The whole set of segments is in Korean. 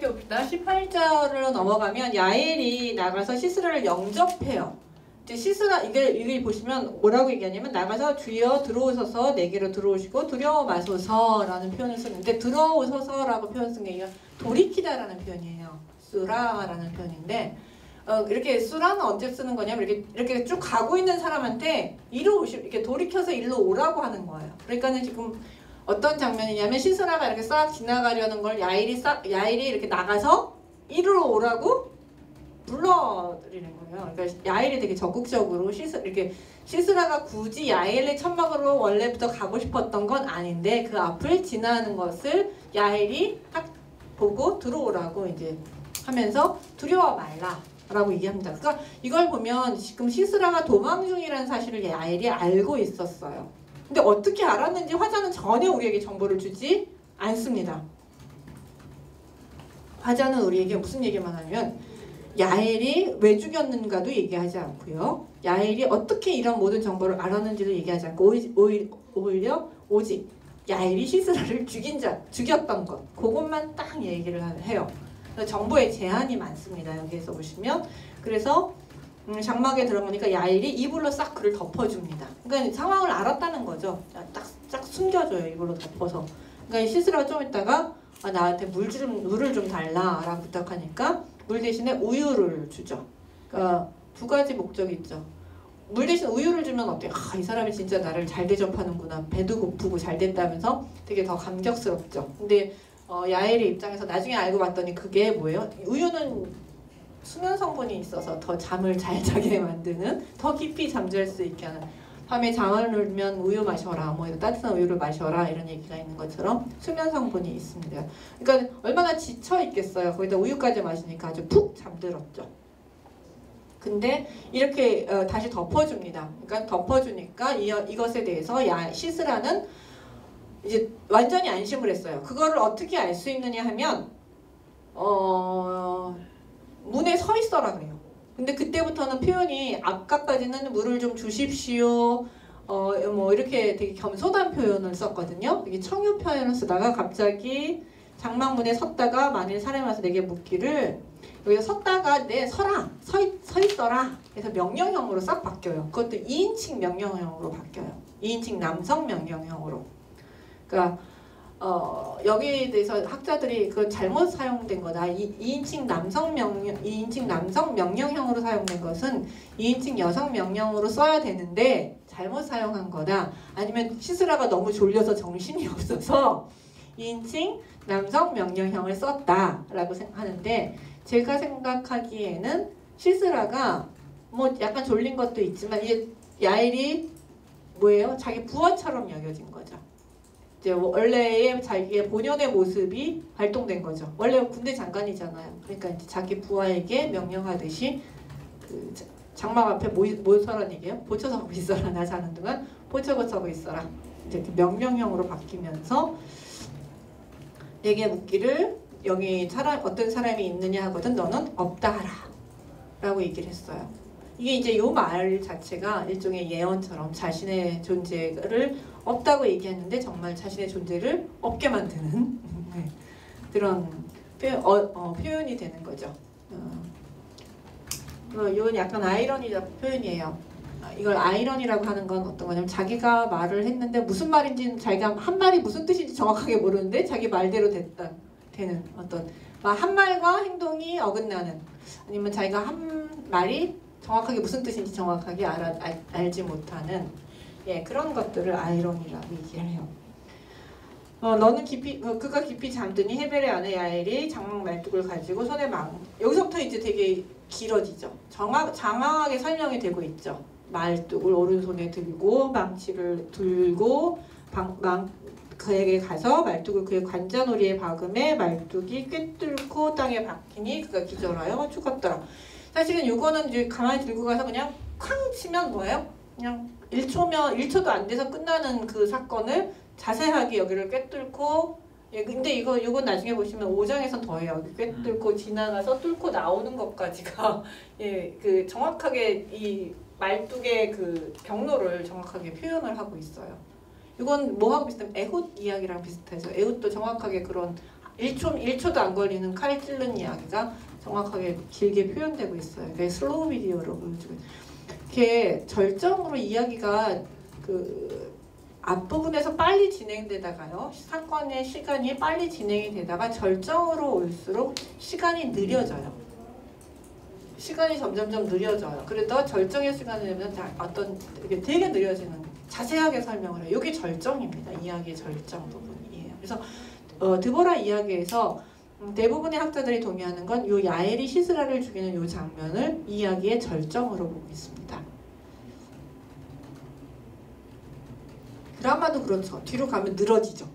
살펴봅시다. 18절로 넘어가면 야엘이 나가서 시스라를 영접해요. 이제 시스라 이게 보시면 뭐라고 얘기하냐면 나가서 주여 들어오소서 내게로 들어오시고 두려워 마소서라는 표현을 쓰는데 들어오소서라고 표현 쓴 게 돌이키다라는 표현이에요. 수라라는 표현인데 이렇게 수라는 언제 쓰는 거냐면 이렇게 쭉 가고 있는 사람한테 이렇게 돌이켜서 일로 오라고 하는 거예요. 그러니까는 지금 어떤 장면이냐면 시스라가 이렇게 싹 지나가려는 걸 야일이 이렇게 나가서 이리로 오라고 불러드리는 거예요. 그러니까 야일이 되게 적극적으로 시스라가 굳이 야일의 천막으로 원래부터 가고 싶었던 건 아닌데 그 앞을 지나는 것을 야일이 딱 보고 들어오라고 이제 하면서 두려워 말라라고 얘기합니다. 그러니까 이걸 보면 지금 시스라가 도망 중이라는 사실을 야일이 알고 있었어요. 근데 어떻게 알았는지 화자는 전혀 우리에게 정보를 주지 않습니다. 화자는 우리에게 무슨 얘기만 하냐면 야엘이 왜 죽였는가도 얘기하지 않고요. 야엘이 어떻게 이런 모든 정보를 알았는지도 얘기하지 않고 오히려 오직 야엘이 시스라를 죽였던 것 그것만 딱 얘기를 해요. 정보의 제한이 많습니다. 여기에서 보시면 그래서 장막에 들어가니까 야일이 이불로 싹 그를 덮어줍니다. 그러니까 상황을 알았다는 거죠. 딱 숨겨줘요. 이불로 덮어서. 그러니까 시스라가 좀 있다가 나한테 물을 좀 달라라고 부탁하니까 물 대신에 우유를 주죠. 그러니까 두 가지 목적이 있죠. 물 대신 우유를 주면 어때요? 이 사람이 진짜 나를 잘 대접하는구나. 배도 고프고 잘 됐다면서 되게 더 감격스럽죠. 근데 야엘의 입장에서 나중에 알고 봤더니 그게 뭐예요? 우유는 수면 성분이 있어서 더 잠을 잘 자게 만드는, 더 깊이 잠잘 수 있게 하는, 밤에 잠을 울면 우유 마셔라, 뭐 따뜻한 우유를 마셔라 이런 얘기가 있는 것처럼 수면 성분이 있습니다. 그러니까 얼마나 지쳐 있겠어요. 거기다 우유까지 마시니까 아주 푹 잠들었죠. 근데 이렇게 다시 덮어줍니다. 그러니까 덮어주니까 이것에 대해서 시스라는 이제 완전히 안심을 했어요. 그거를 어떻게 알 수 있느냐 하면 문에 서 있어라 그래요. 근데 그때부터는 표현이 아까까지는 물을 좀 주십시오. 뭐 이렇게 되게 겸손한 표현을 썼거든요. 이게 청유 표현을 쓰다가 갑자기 장막문에 섰다가 만일 사람이 와서 내게 묻기를 여기서 섰다가 서 있어라. 그래서 명령형으로 싹 바뀌어요. 그것도 2인칭 명령형으로 바뀌어요. 2인칭 남성 명령형으로. 그러니까 여기에 대해서 학자들이 그건 잘못 사용된 거다. 2인칭 남성 명령형으로 사용된 것은 2인칭 여성 명령으로 써야 되는데 잘못 사용한 거다. 아니면 시스라가 너무 졸려서 정신이 없어서 2인칭 남성 명령형을 썼다라고 생각하는데 제가 생각하기에는 시스라가 뭐 약간 졸린 것도 있지만 이게 야일이 뭐예요? 자기 부하처럼 여겨진 거죠. 이제 원래의 자기의 본연의 모습이 발동된 거죠. 원래 군대 장관이잖아요. 그러니까 이제 자기 부하에게 명령하듯이 그 장막 앞에 뭐 서란 얘기예요? 보초서고 있어라. 나 자는 동안 보초서고 있어라. 이제 명령형으로 바뀌면서 내게 묻기를 여기 어떤 사람이 있느냐 하거든 너는 없다 하라 라고 얘기를 했어요. 이게 이제 요 말 자체가 일종의 예언처럼 자신의 존재를 없다고 얘기했는데 정말 자신의 존재를 없게 만드는 그런 표현이 되는 거죠. 이건 약간 아이러니적 표현이에요. 이걸 아이러니라고 하는 건 어떤 거냐면 자기가 말을 했는데 무슨 말인지는 자기가 한 말이 무슨 뜻인지 정확하게 모르는데 자기 말대로 되는 어떤 한 말과 행동이 어긋나는, 아니면 자기가 한 말이 정확하게 무슨 뜻인지 정확하게 알지 못하는 그런 것들을 아이러니라고 얘기를 해요. 너는 그가 깊이 잠드니 헤벨의 아내 야엘이 장막 말뚝을 가지고 손에 여기서부터 이제 되게 길어지죠. 장황하게 설명이 되고 있죠. 말뚝을 오른손에 들고 망치를 들고 그에게 가서 말뚝을 그의 관자놀이에 박음에 말뚝이 꿰뚫고 땅에 박히니 그가 기절하여 죽었더라. 사실은 이거는 이제 가만히 들고 가서 그냥 쾅 치면 뭐예요? 그냥 1초도 안 돼서 끝나는 그 사건을 자세하게 여기를 꿰뚫고, 근데 이건 나중에 보시면 5장에선 더해요. 꿰뚫고 지나가서 뚫고 나오는 것까지가 그 정확하게 이 말뚝의 그 경로를 정확하게 표현을 하고 있어요. 이건 뭐하고 비슷하면 에훗 이야기랑 비슷해서 에훗도 정확하게 그런 1초도 안 걸리는 칼 찔른 이야기가 정확하게 길게 표현되고 있어요. 그게 슬로우 비디오로 보여주고 이렇게 절정으로 이야기가 그 앞부분에서 빨리 진행되다가요. 사건의 시간이 빨리 진행이 되다가 절정으로 올수록 시간이 느려져요. 시간이 점점점 느려져요. 그래도 절정의 시간이 되면 어떤 이게 되게 느려지는 자세하게 설명을 해요. 이게 절정입니다. 이야기의 절정 부분이에요. 그래서 드보라 이야기에서 대부분의 학자들이 동의하는 건 요 야엘이 시스라를 죽이는 요 장면을 이야기의 절정으로 보고 있습니다. 드라마도 그렇죠. 뒤로 가면 늘어지죠.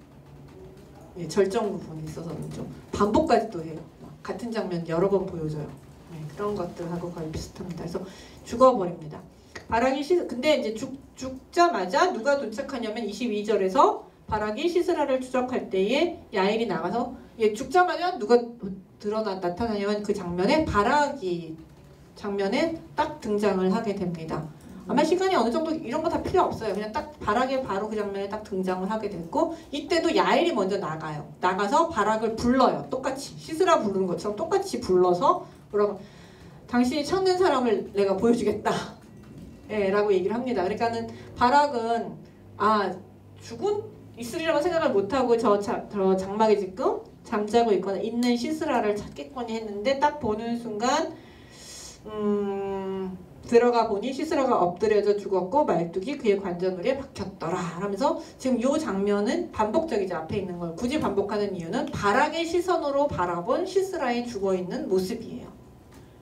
예, 절정 부분이 있어서는 좀 반복까지도 해요. 같은 장면 여러 번 보여줘요. 네, 그런 것들하고 거의 비슷합니다. 그래서 죽어버립니다. 바락이 근데 이제 죽자마자 누가 도착하냐면 22절에서 바락이 시스라를 추적할 때에 야엘이 나가서 죽자마자 누가 나타나냐면 그 장면에 바락이 장면에 딱 등장을 하게 됩니다. 아마 시간이 어느 정도 이런 거 다 필요 없어요. 그냥 딱 바락에 바로 그 장면에 딱 등장을 하게 됐고 이때도 야엘이 먼저 나가요. 나가서 바락을 불러요. 똑같이 시스라 부르는 것처럼 똑같이 불러서 뭐라고 당신이 찾는 사람을 내가 보여주겠다. 예, 라고 얘기를 합니다. 그러니까는 바락은 죽은 있으리라고 생각을 못하고 저 장막에 지금 잠자고 있거나 있는 시스라를 찾겠거니 했는데 딱 보는 순간 들어가 보니 시스라가 엎드려져 죽었고 말뚝이 그의 관자놀이에 박혔더라 하면서 지금 이 장면은 반복적이죠. 앞에 있는 걸 굳이 반복하는 이유는 바락의 시선으로 바라본 시스라의 죽어있는 모습이에요.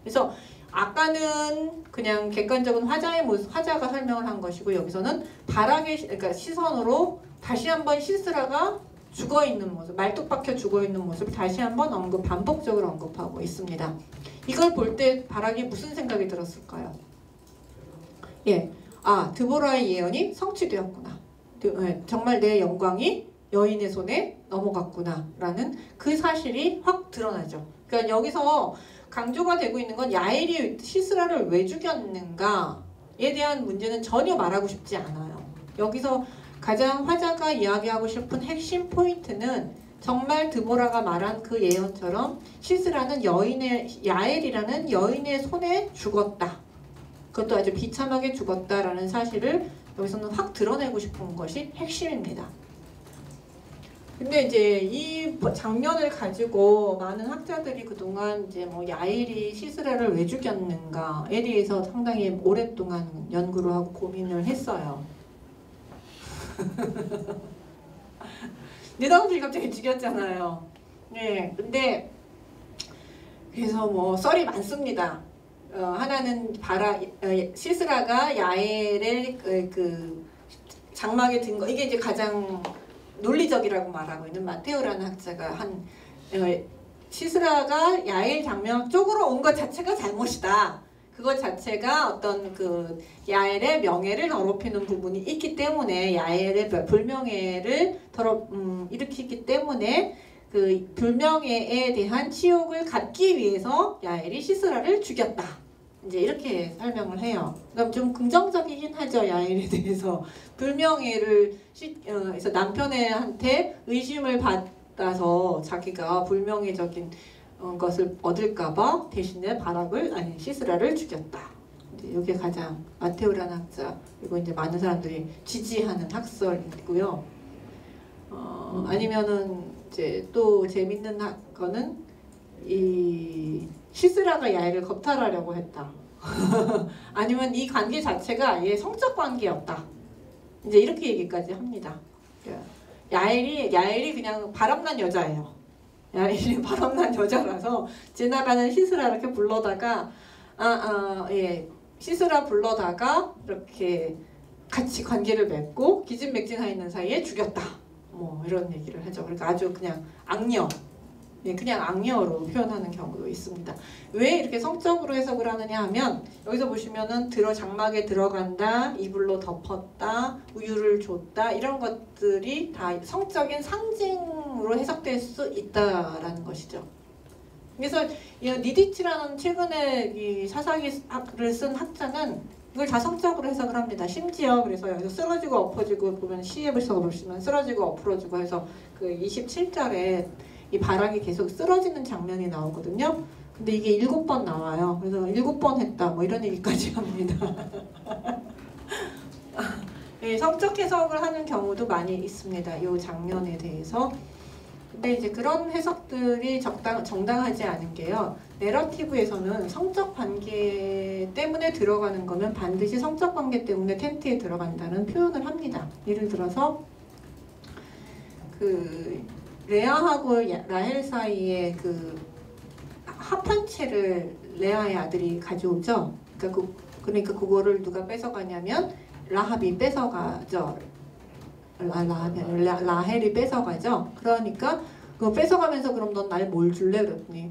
그래서 아까는 그냥 객관적인 화자의 모습, 화자가 설명을 한 것이고 여기서는 바락의 그러니까 시선으로 다시 한번 시스라가 죽어있는 모습, 말뚝 박혀 죽어있는 모습을 다시 한번 반복적으로 언급하고 있습니다. 이걸 볼 때 바락이 무슨 생각이 들었을까요? 예, 드보라의 예언이 성취되었구나. 정말 내 영광이 여인의 손에 넘어갔구나 라는 그 사실이 확 드러나죠. 그러니까 여기서 강조가 되고 있는 건 야엘이 시스라를 왜 죽였는가에 대한 문제는 전혀 말하고 싶지 않아요. 여기서 가장 화자가 이야기하고 싶은 핵심 포인트는 정말 드보라가 말한 그 예언처럼 시스라는 야엘이라는 여인의 손에 죽었다. 그것도 아주 비참하게 죽었다라는 사실을 여기서는 확 드러내고 싶은 것이 핵심입니다. 근데 이제 이 장면을 가지고 많은 학자들이 그동안 이제 뭐 야엘이 시스라를 왜 죽였는가에 대해서 상당히 오랫동안 연구를 하고 고민을 했어요. 느닷없이 갑자기 죽였잖아요. 네, 근데 그래서 뭐 썰이 많습니다. 하나는 시스라가 야엘의 그 장막에 든 거, 이게 이제 가장 논리적이라고 말하고 있는 마테오라는 학자가 시스라가 야엘 장면 쪽으로 온 것 자체가 잘못이다. 그것 자체가 어떤 그 야엘의 명예를 더럽히는 부분이 있기 때문에 야엘의 불명예를 일으키기 때문에 그 불명예에 대한 치욕을 갖기 위해서 야엘이 시스라를 죽였다. 이제 이렇게 설명을 해요. 그럼 좀 긍정적이긴 하죠. 야엘에 대해서 불명예를 그래서 남편한테 의심을 받아서 자기가 불명예적인 것을 얻을까봐 대신에 시스라를 죽였다. 이제 이게 가장 마테오라는 학자 그리고 이제 많은 사람들이 지지하는 학설이고요. 아니면은 이제 또 재밌는 거는 이 시스라가 야엘을 겁탈하려고 했다. 아니면 이 관계 자체가 아예 성적 관계였다. 이제 이렇게 얘기까지 합니다. 야엘이 그냥 바람난 여자예요. 야엘이 바람난 여자라서 지나가는 시스라 이렇게 불러다가 시스라 불러다가 이렇게 같이 관계를 맺고 기진맥진하 있는 사이에 죽였다. 뭐 이런 얘기를 하죠. 그러니까 아주 그냥 악녀. 그냥 악녀로 표현하는 경우도 있습니다. 왜 이렇게 성적으로 해석을 하느냐 하면 여기서 보시면은 장막에 들어간다, 이불로 덮었다, 우유를 줬다 이런 것들이 다 성적인 상징으로 해석될 수 있다라는 것이죠. 그래서 니디치라는 최근에 이 사사기를 쓴 학자는 이걸 다 성적으로 해석을 합니다. 심지어 그래서 여기서 쓰러지고 엎어지고 보면 시에서 보시면 쓰러지고 엎어지고 해서 그 27절에 이 바락이 계속 쓰러지는 장면이 나오거든요. 근데 이게 7번 나와요. 그래서 7번 했다 뭐 이런 얘기까지 합니다. 예, 성적 해석을 하는 경우도 많이 있습니다. 이 장면에 대해서. 근데 이제 그런 해석들이 정당하지 않은 게요. 내러티브에서는 성적 관계 때문에 들어가는 거면 반드시 성적 관계 때문에 텐트에 들어간다는 표현을 합니다. 예를 들어서 그 레아하고 라헬 사이에 그 합판체를 레아의 아들이 가져오죠. 그러니까 그거를 누가 뺏어가냐면 라합이 뺏어가죠. 라헬이 뺏어가죠. 그러니까 그거 뺏어가면서 그럼 넌 날 뭘 줄래? 그랬더니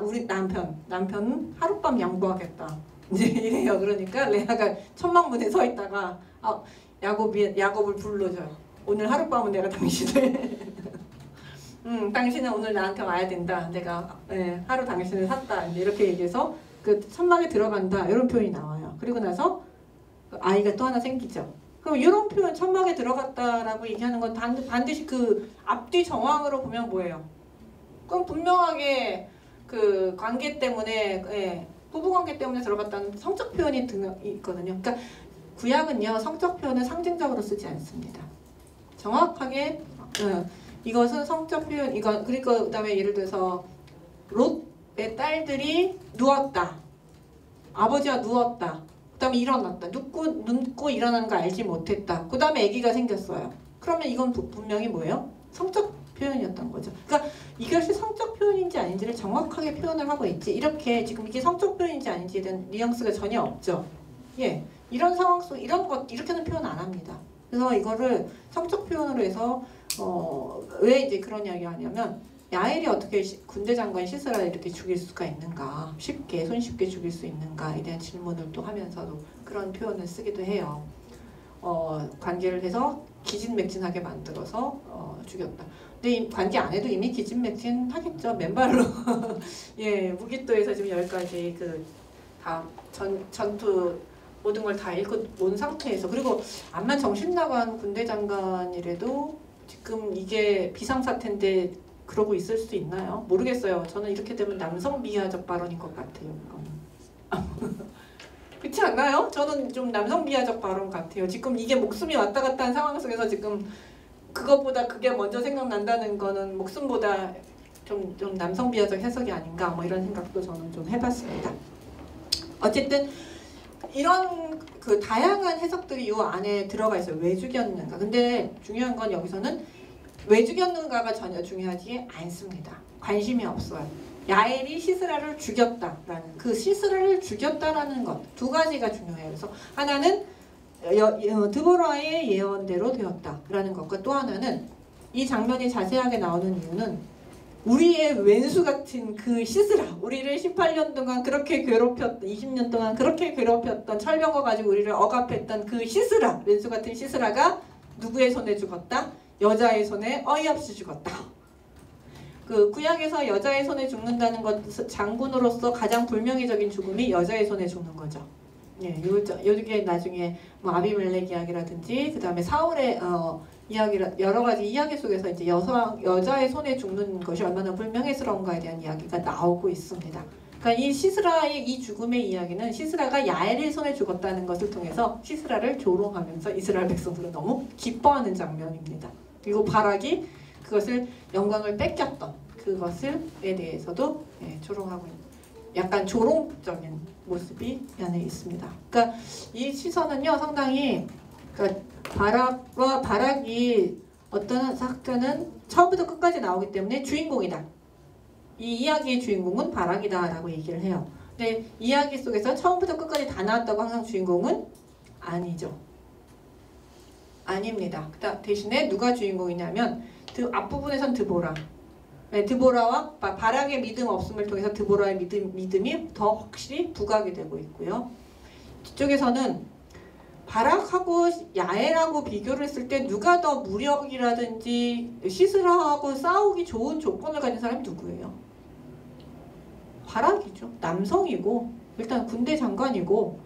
우리 남편은 하룻밤 양보하겠다. 이제 이래요. 그러니까 레아가 천막문에 서 있다가 야곱을 불러줘요. 오늘 하룻밤은 내가 당신을 당신은 오늘 나한테 와야 된다. 내가 하루 당신을 샀다. 이렇게 얘기해서 그 천막에 들어간다. 이런 표현이 나와요. 그리고 나서 아이가 또 하나 생기죠. 그럼 이런 표현 천막에 들어갔다라고 얘기하는 건 반드시 그 앞뒤 정황으로 보면 뭐예요? 그럼 분명하게 그 관계 때문에 부부 관계 때문에 들어갔다는 성적 표현이 있거든요. 그러니까 구약은요 성적 표현을 상징적으로 쓰지 않습니다. 정확하게 이것은 성적 표현 그리고 그다음에 예를 들어서 롯의 딸들이 누웠다. 아버지가 누웠다. 그다음에 일어났다. 눕고 일어나는 거 알지 못했다. 그다음에 아기가 생겼어요. 그러면 이건 분명히 뭐예요? 성적 표현이었던 거죠. 그러니까 이것이 성적 표현인지 아닌지를 정확하게 표현을 하고 있지. 이렇게 지금 이게 성적 표현인지 아닌지에 대한 뉘앙스가 전혀 없죠. 예, 이런 상황 속 이런 것 이렇게는 표현 안 합니다. 그래서 이거를 성적 표현으로 해서 왜 이제 그런 이야기 하냐면 야엘이 어떻게 군대 장관 시스라를 이렇게 죽일 수가 있는가, 손쉽게 죽일 수 있는가에 대한 질문을 또 하면서도 그런 표현을 쓰기도 해요. 관계를 해서 기진맥진하게 만들어서 죽였다. 근데 이 관계 안 해도 이미 기진맥진하겠죠. 맨발로 예, 무기또에서 지금 여기까지 다 전투 모든 걸 다 읽고 온 상태에서, 그리고 암만 정신 나간 군대 장관이라도 지금 이게 비상사태인데 그러고 있을 수 있나요? 모르겠어요. 저는 이렇게 되면 남성 비하적 발언인 것 같아요. 그렇지 않나요? 저는 좀 남성 비하적 발언 같아요. 지금 이게 목숨이 왔다 갔다 한 상황 속에서 지금 그것보다 그게 먼저 생각난다는 거는 목숨보다 좀 남성 비하적 해석이 아닌가 뭐 이런 생각도 저는 좀 해봤습니다. 어쨌든 이런 그 다양한 해석들이 이 안에 들어가 있어요. 왜 죽였는가. 근데 중요한 건 여기서는 왜 죽였는가가 전혀 중요하지 않습니다. 관심이 없어요. 야엘이 시스라를 죽였다라는 그 시스라를 죽였다라는 것 두 가지가 중요해요. 그래서 하나는 드보라의 예언대로 되었다라는 것과 또 하나는 이 장면이 자세하게 나오는 이유는 우리의 왼수 같은 그 시스라, 우리를 18년 동안 그렇게 괴롭혔던, 20년 동안 그렇게 괴롭혔던, 철병거 가지고 우리를 억압했던 그 시스라, 왼수 같은 시스라가 누구의 손에 죽었다? 여자의 손에 어이없이 죽었다. 그 구약에서 여자의 손에 죽는다는 것, 장군으로서 가장 불명예적인 죽음이 여자의 손에 죽는 거죠. 예, 요게 나중에 뭐 아비멜렉 이야기라든지 그 다음에 사울의 여러 가지 이야기 속에서 이제 여자의 손에 죽는 것이 얼마나 불명예스러운가에 대한 이야기가 나오고 있습니다. 그러니까 이 시스라의 이 죽음의 이야기는 시스라가 야엘의 손에 죽었다는 것을 통해서 시스라를 조롱하면서 이스라엘 백성들은 너무 기뻐하는 장면입니다. 그리고 바락이 그것을 영광을 뺏겼던 그것에 대해서도 조롱하고 있는 약간 조롱적인 모습이 이 안에 있습니다. 그러니까 이 시선은요 상당히 바락이 어떤 사건은 처음부터 끝까지 나오기 때문에 주인공이다. 이 이야기의 주인공은 바락이다라고 얘기를 해요. 근데 이야기 속에서 처음부터 끝까지 다 나왔다고 항상 주인공은 아니죠. 아닙니다. 대신에 누가 주인공이냐면 앞부분에선 드보라. 드보라와 바락의 믿음 없음을 통해서 드보라의 믿음이 더 확실히 부각이 되고 있고요. 뒤쪽에서는 바락하고 야엘하고 비교를 했을 때 누가 더 무력이라든지 시스라하고 싸우기 좋은 조건을 가진 사람이 누구예요? 바락이죠. 남성이고 일단 군대 장관이고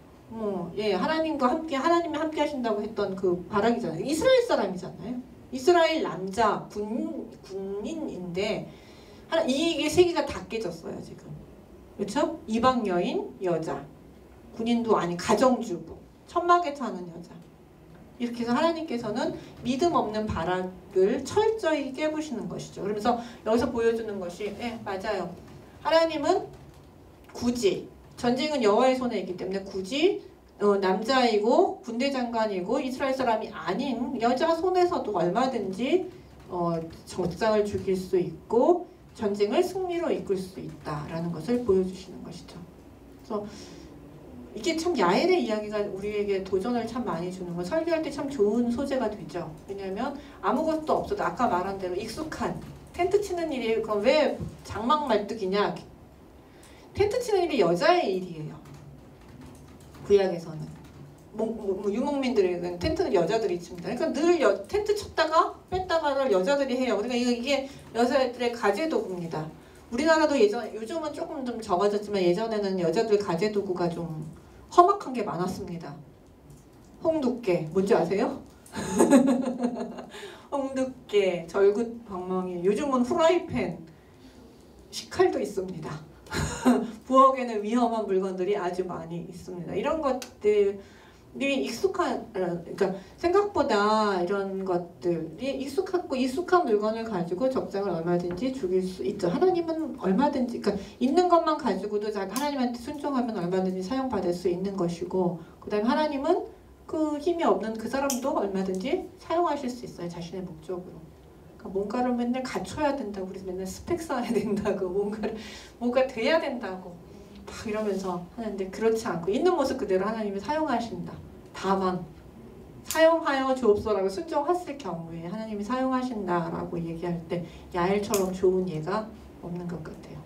하나님과 함께 하나님이 함께 하신다고 했던 그 바락이잖아요. 이스라엘 사람이잖아요. 이스라엘 남자 군인인데 이게 세 개가 다 깨졌어요 지금. 그렇죠? 이방 여인, 여자, 군인도 아닌 가정주부, 천막에 사는 여자. 이렇게 해서 하나님께서는 믿음 없는 바락을 철저히 깨부시는 것이죠. 그러면서 여기서 보여주는 것이 맞아요. 하나님은 굳이 전쟁은 여호와의 손에 있기 때문에 굳이 남자이고 군대 장관이고 이스라엘 사람이 아닌 여자 손에서도 얼마든지 적장을 죽일 수 있고 전쟁을 승리로 이끌 수 있다라는 것을 보여주시는 것이죠. 그래서 이게 참 야엘의 이야기가 우리에게 도전을 참 많이 주는 거, 설교할 때 참 좋은 소재가 되죠. 왜냐하면 아무것도 없어도 아까 말한 대로 익숙한 텐트 치는 일이 그럼 왜 장막 말뚝이냐? 텐트 치는 일이 여자의 일이에요. 구약에서는 유목민들에게는 텐트는 여자들이 칩니다. 그러니까 늘 텐트 쳤다가 뺐다가를 여자들이 해요. 그러니까 이게 여자들의 가재도구입니다. 우리나라도 요즘은 조금 좀 적어졌지만 예전에는 여자들 가재도구가 좀 험악한 게 많았습니다. 홍두깨 뭔지 아세요? 홍두깨, 절굿방망이, 요즘은 후라이팬, 식칼도 있습니다. 부엌에는 위험한 물건들이 아주 많이 있습니다. 이런 것들이 그러니까 생각보다 이런 것들이 익숙한 물건을 가지고 적장을 얼마든지 죽일 수 있죠. 하나님은 얼마든지, 그러니까 있는 것만 가지고도 하나님한테 순종하면 얼마든지 사용받을 수 있는 것이고, 그 다음에 하나님은 그 힘이 없는 그 사람도 얼마든지 사용하실 수 있어요. 자신의 목적으로. 그러니까 뭔가를 맨날 갖춰야 된다고, 우리 맨날 스펙 쌓아야 된다고, 뭔가 돼야 된다고 막 이러면서 하는데 그렇지 않고 있는 모습 그대로 하나님이 사용하신다. 다만 사용하여 주옵소라고 순종했을 경우에 하나님이 사용하신다라고 얘기할 때 야엘처럼 좋은 예가 없는 것 같아요.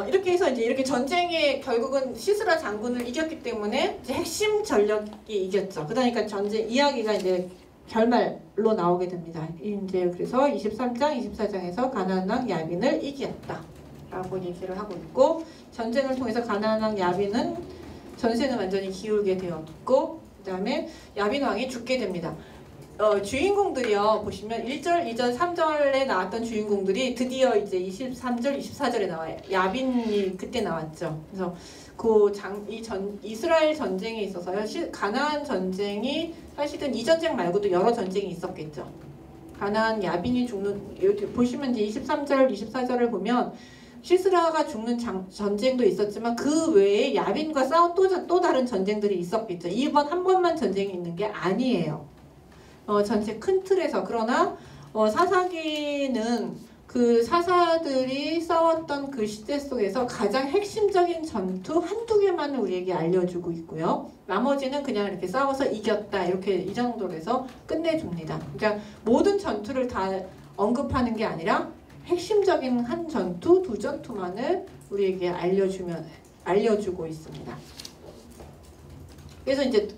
이렇게 해서 이렇게 전쟁에 결국은 시스라 장군을 이겼기 때문에 이제 핵심 전력이 이겼죠. 그러니까 전쟁 이야기가 이제 결말로 나오게 됩니다. 이제 그래서 23장, 24장에서 가나안 왕 야빈을 이겼다라고 얘기를 하고 있고, 전쟁을 통해서 가나안 왕 야빈은 전세는 완전히 기울게 되었고, 그 다음에 야빈 왕이 죽게 됩니다. 주인공들이요, 보시면 1절, 2절, 3절에 나왔던 주인공들이 드디어 이제 23절, 24절에 나와요. 야빈이 그때 나왔죠. 그래서 이스라엘 전쟁에 있어서요, 가나안 전쟁이 사실은 이 전쟁 말고도 여러 전쟁이 있었겠죠. 가나안 야빈이 죽는, 여기 보시면 이제 23절, 24절을 보면 시스라가 죽는 전쟁도 있었지만 그 외에 야빈과 싸운 또 다른 전쟁들이 있었겠죠. 이번 한 번만 전쟁이 있는 게 아니에요. 전체 큰 틀에서. 그러나 사사기는 그 사사들이 싸웠던 그 시대 속에서 가장 핵심적인 전투 한두 개만을 우리에게 알려주고 있고요. 나머지는 그냥 이렇게 싸워서 이겼다, 이렇게 이 정도로 해서 끝내줍니다. 그러니까 모든 전투를 다 언급하는 게 아니라 핵심적인 한 전투, 두 전투만을 우리에게 알려주고 있습니다. 그래서 이제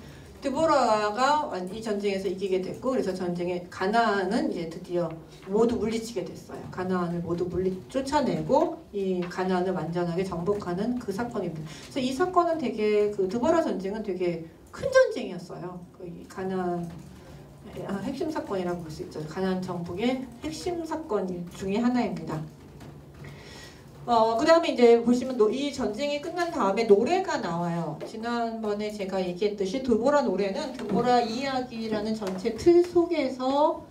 드보라가 이 전쟁에서 이기게 됐고, 그래서 전쟁에 가나안은 이제 드디어 모두 물리치게 됐어요. 가나안을 모두 쫓아내고 이 가나안을 완전하게 정복하는 그 사건입니다. 그래서 이 사건은 되게 그 드보라 전쟁은 되게 큰 전쟁이었어요. 그 가나안 핵심 사건이라고 볼 수 있죠. 가나안 정복의 핵심 사건 중에 하나입니다. 그 다음에 이제 보시면 이 전쟁이 끝난 다음에 노래가 나와요. 지난번에 제가 얘기했듯이 드보라 노래는 드보라 이야기라는 전체 틀 속에서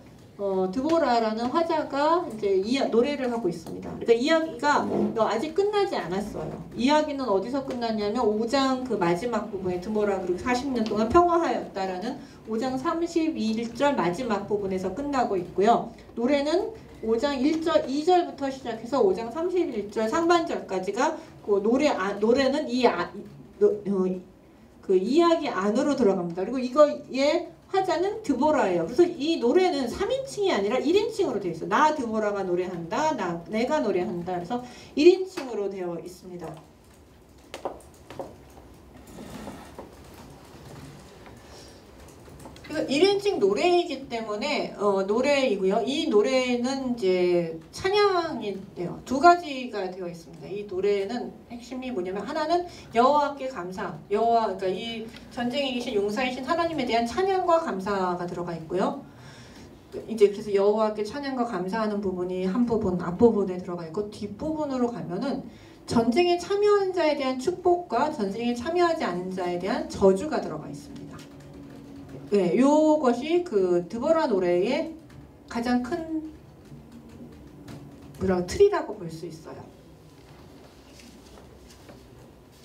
드보라라는 화자가 이제 노래를 하고 있습니다. 그러니까 이야기가 아직 끝나지 않았어요. 이야기는 어디서 끝났냐면 5장 그 마지막 부분에 드보라 그리고 40년 동안 평화하였다라는 5장 31절 마지막 부분에서 끝나고 있고요. 노래는 5장 2절부터 시작해서 5장 31절 상반절까지가 그 노래는 그 이야기 안으로 들어갑니다. 그리고 이거의 화자는 드보라예요. 그래서 이 노래는 3인칭이 아니라 1인칭으로 되어 있어요. 나 드보라가 노래한다, 내가 노래한다. 그래서 1인칭으로 되어 있습니다. 그래서 1인칭 노래이기 때문에 노래이고요. 이 노래는 이제 찬양이 돼요. 두 가지가 되어 있습니다. 이 노래는 핵심이 뭐냐면 하나는 여호와께 감사, 그러니까 이 전쟁에 계신 용사이신 하나님에 대한 찬양과 감사가 들어가 있고요. 이제 그래서 여호와께 찬양과 감사하는 부분이 한 부분 앞부분에 들어가 있고 뒷부분으로 가면은 전쟁에 참여한 자에 대한 축복과 전쟁에 참여하지 않은 자에 대한 저주가 들어가 있습니다. 네, 요것이 그 드보라 노래의 가장 큰 틀이라고 볼 수 있어요.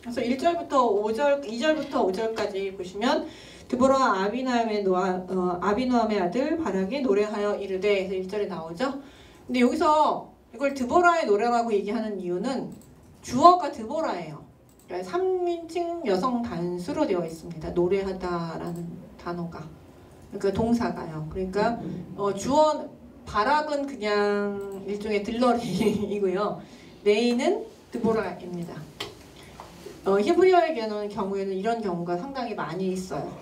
그래서 1절부터 5절, 2절부터 5절까지 보시면 드보라가 아비노함의 아들 바락이 노래하여 이르되, 그래서 1절에 나오죠. 근데 여기서 이걸 드보라의 노래라고 얘기하는 이유는 주어가 드보라예요. 그러니까 3인칭 여성 단수로 되어 있습니다. 노래하다라는 단어가, 그러니까 동사가요. 그러니까 주어 바락은 그냥 일종의 들러리이고요. 메인은 드보라입니다. 히브리어의 경우에는 이런 경우가 상당히 많이 있어요.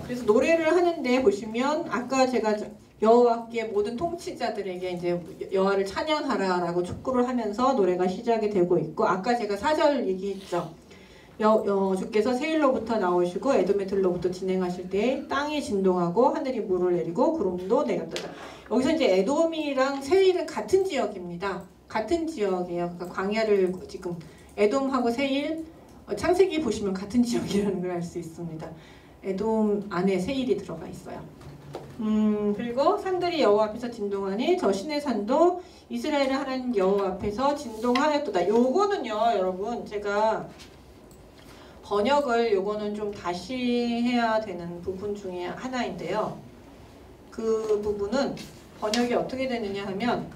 그래서 노래를 하는데 보시면 아까 제가 여호와께 모든 통치자들에게 이제 여호와를 찬양하라라고 촉구를 하면서 노래가 시작이 되고 있고, 아까 제가 4절 얘기했죠. 주께서 세일로부터 나오시고 에돔의 들로부터 진행하실 때 땅이 진동하고 하늘이 물을 내리고 구름도 내렸다. 여기서 이제 에돔이랑 세일은 같은 지역입니다. 같은 지역이에요. 그러니까 광야를 지금 에돔하고 세일, 창세기 보시면 같은 지역이라는 걸 알 수 있습니다. 에돔 안에 세일이 들어가 있어요. 그리고 산들이 여호와 앞에서 진동하니 저 신의 산도 이스라엘의 하나님 여호와 앞에서 진동하였도다. 요거는요, 여러분, 제가 번역을 요거는 좀 다시 해야 되는 부분 중에 하나인데요. 그 부분은 번역이 어떻게 되느냐 하면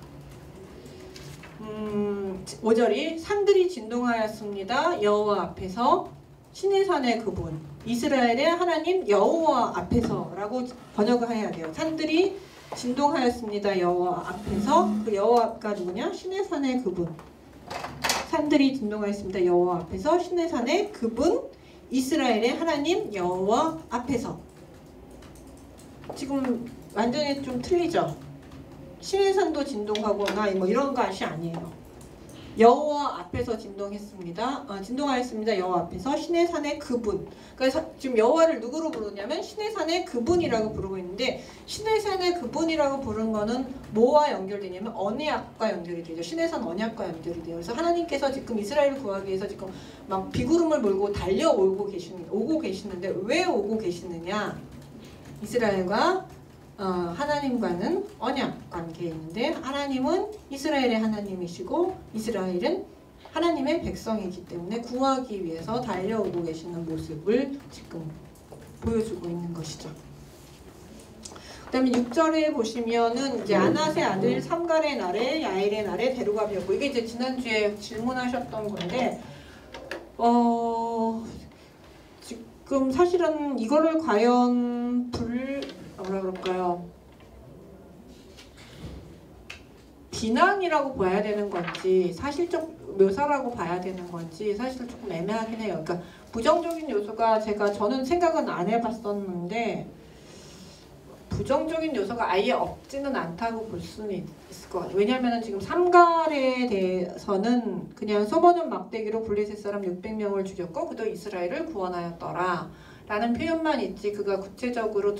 5절이 산들이 진동하였습니다. 여호와 앞에서 신의 산의 그분 이스라엘의 하나님 여호와 앞에서 라고 번역을 해야 돼요. 산들이 진동하였습니다. 여호와 앞에서. 그 여호와가 누구냐? 신의 산의 그분. 산들이 진동하였습니다. 여호와 앞에서 신의 산의 그분 이스라엘의 하나님 여호와 앞에서. 지금 완전히 좀 틀리죠? 신의 산도 진동하거나 뭐 이런 것이 아니에요. 여호와 앞에서 진동하였습니다. 여호와 앞에서 신의 산의 그분. 그래서 지금 여호와를 누구로 부르냐면 신의 산의 그분이라고 부르고 있는데, 신의 산의 그분이라고 부른 거는 뭐와 연결되냐면 언약과 연결이 되죠. 신의 산 언약과 연결이 돼요. 그래서 하나님께서 지금 이스라엘을 구하기 위해서 지금 막 비구름을 몰고 달려오고 계시는데 왜 오고 계시느냐? 이스라엘과 하나님과는 언약 관계인데, 하나님은 이스라엘의 하나님이시고 이스라엘은 하나님의 백성이기 때문에 구하기 위해서 달려오고 계시는 모습을 지금 보여주고 있는 것이죠. 그 다음에 6절에 보시면은 이제 아낫의 아들 삼갈의 날에 야엘의 날에 데루가비였고, 이게 이제 지난주에 질문하셨던 건데 지금 사실은 이거를 과연 뭐라 그럴까요? 비난이라고 봐야 되는 건지 사실적 묘사라고 봐야 되는 건지 사실 조금 애매하긴 해요. 그러니까 부정적인 요소가 저는 생각은 안 해봤었는데 부정적인 요소가 아예 없지는 않다고 볼 수는 있을 것 같아요. 왜냐하면 지금 삼갈에 대해서는 그냥 소모는 막대기로 블레셋 사람 600명을 죽였고 그도 이스라엘을 구원하였더라 라는 표현만 있지, 그가 구체적으로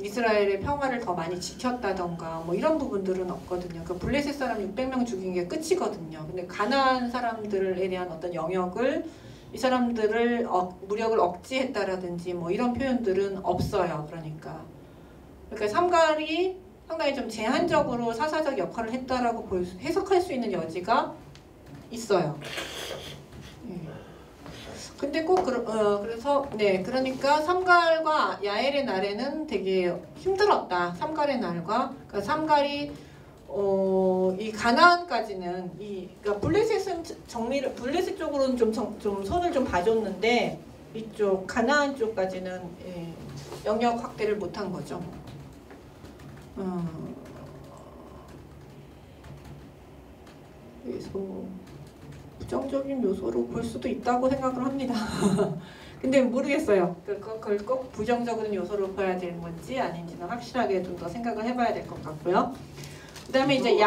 이스라엘의 평화를 더 많이 지켰다던가 뭐 이런 부분들은 없거든요. 그 블레셋 사람 600명 죽인 게 끝이거든요. 근데 가나안 사람들에 대한 어떤 영역을, 이 사람들을 무력을 억제했다라든지 뭐 이런 표현들은 없어요. 그러니까 삼갈이 상당히 좀 제한적으로 사사적 역할을 했다라고 해석할 수 있는 여지가 있어요. 근데 꼭 그래서 그러니까 삼갈과 야엘의 날에는 되게 힘들었다. 삼갈의 날과, 그러니까 삼갈이 이 가나안까지는 그러니까 블레셋은 블레셋 쪽으로는 좀 손을 좀 봐줬는데 이쪽 가나안 쪽까지는 영역 확대를 못한 거죠. 그래서 부정적인 요소로 볼 수도 있다고 생각을 합니다. 근데 모르겠어요. 그걸 꼭 부정적인 요소로 봐야 되는 건지 아닌지는 확실하게 좀 더 생각을 해봐야 될 것 같고요. 그다음에 이제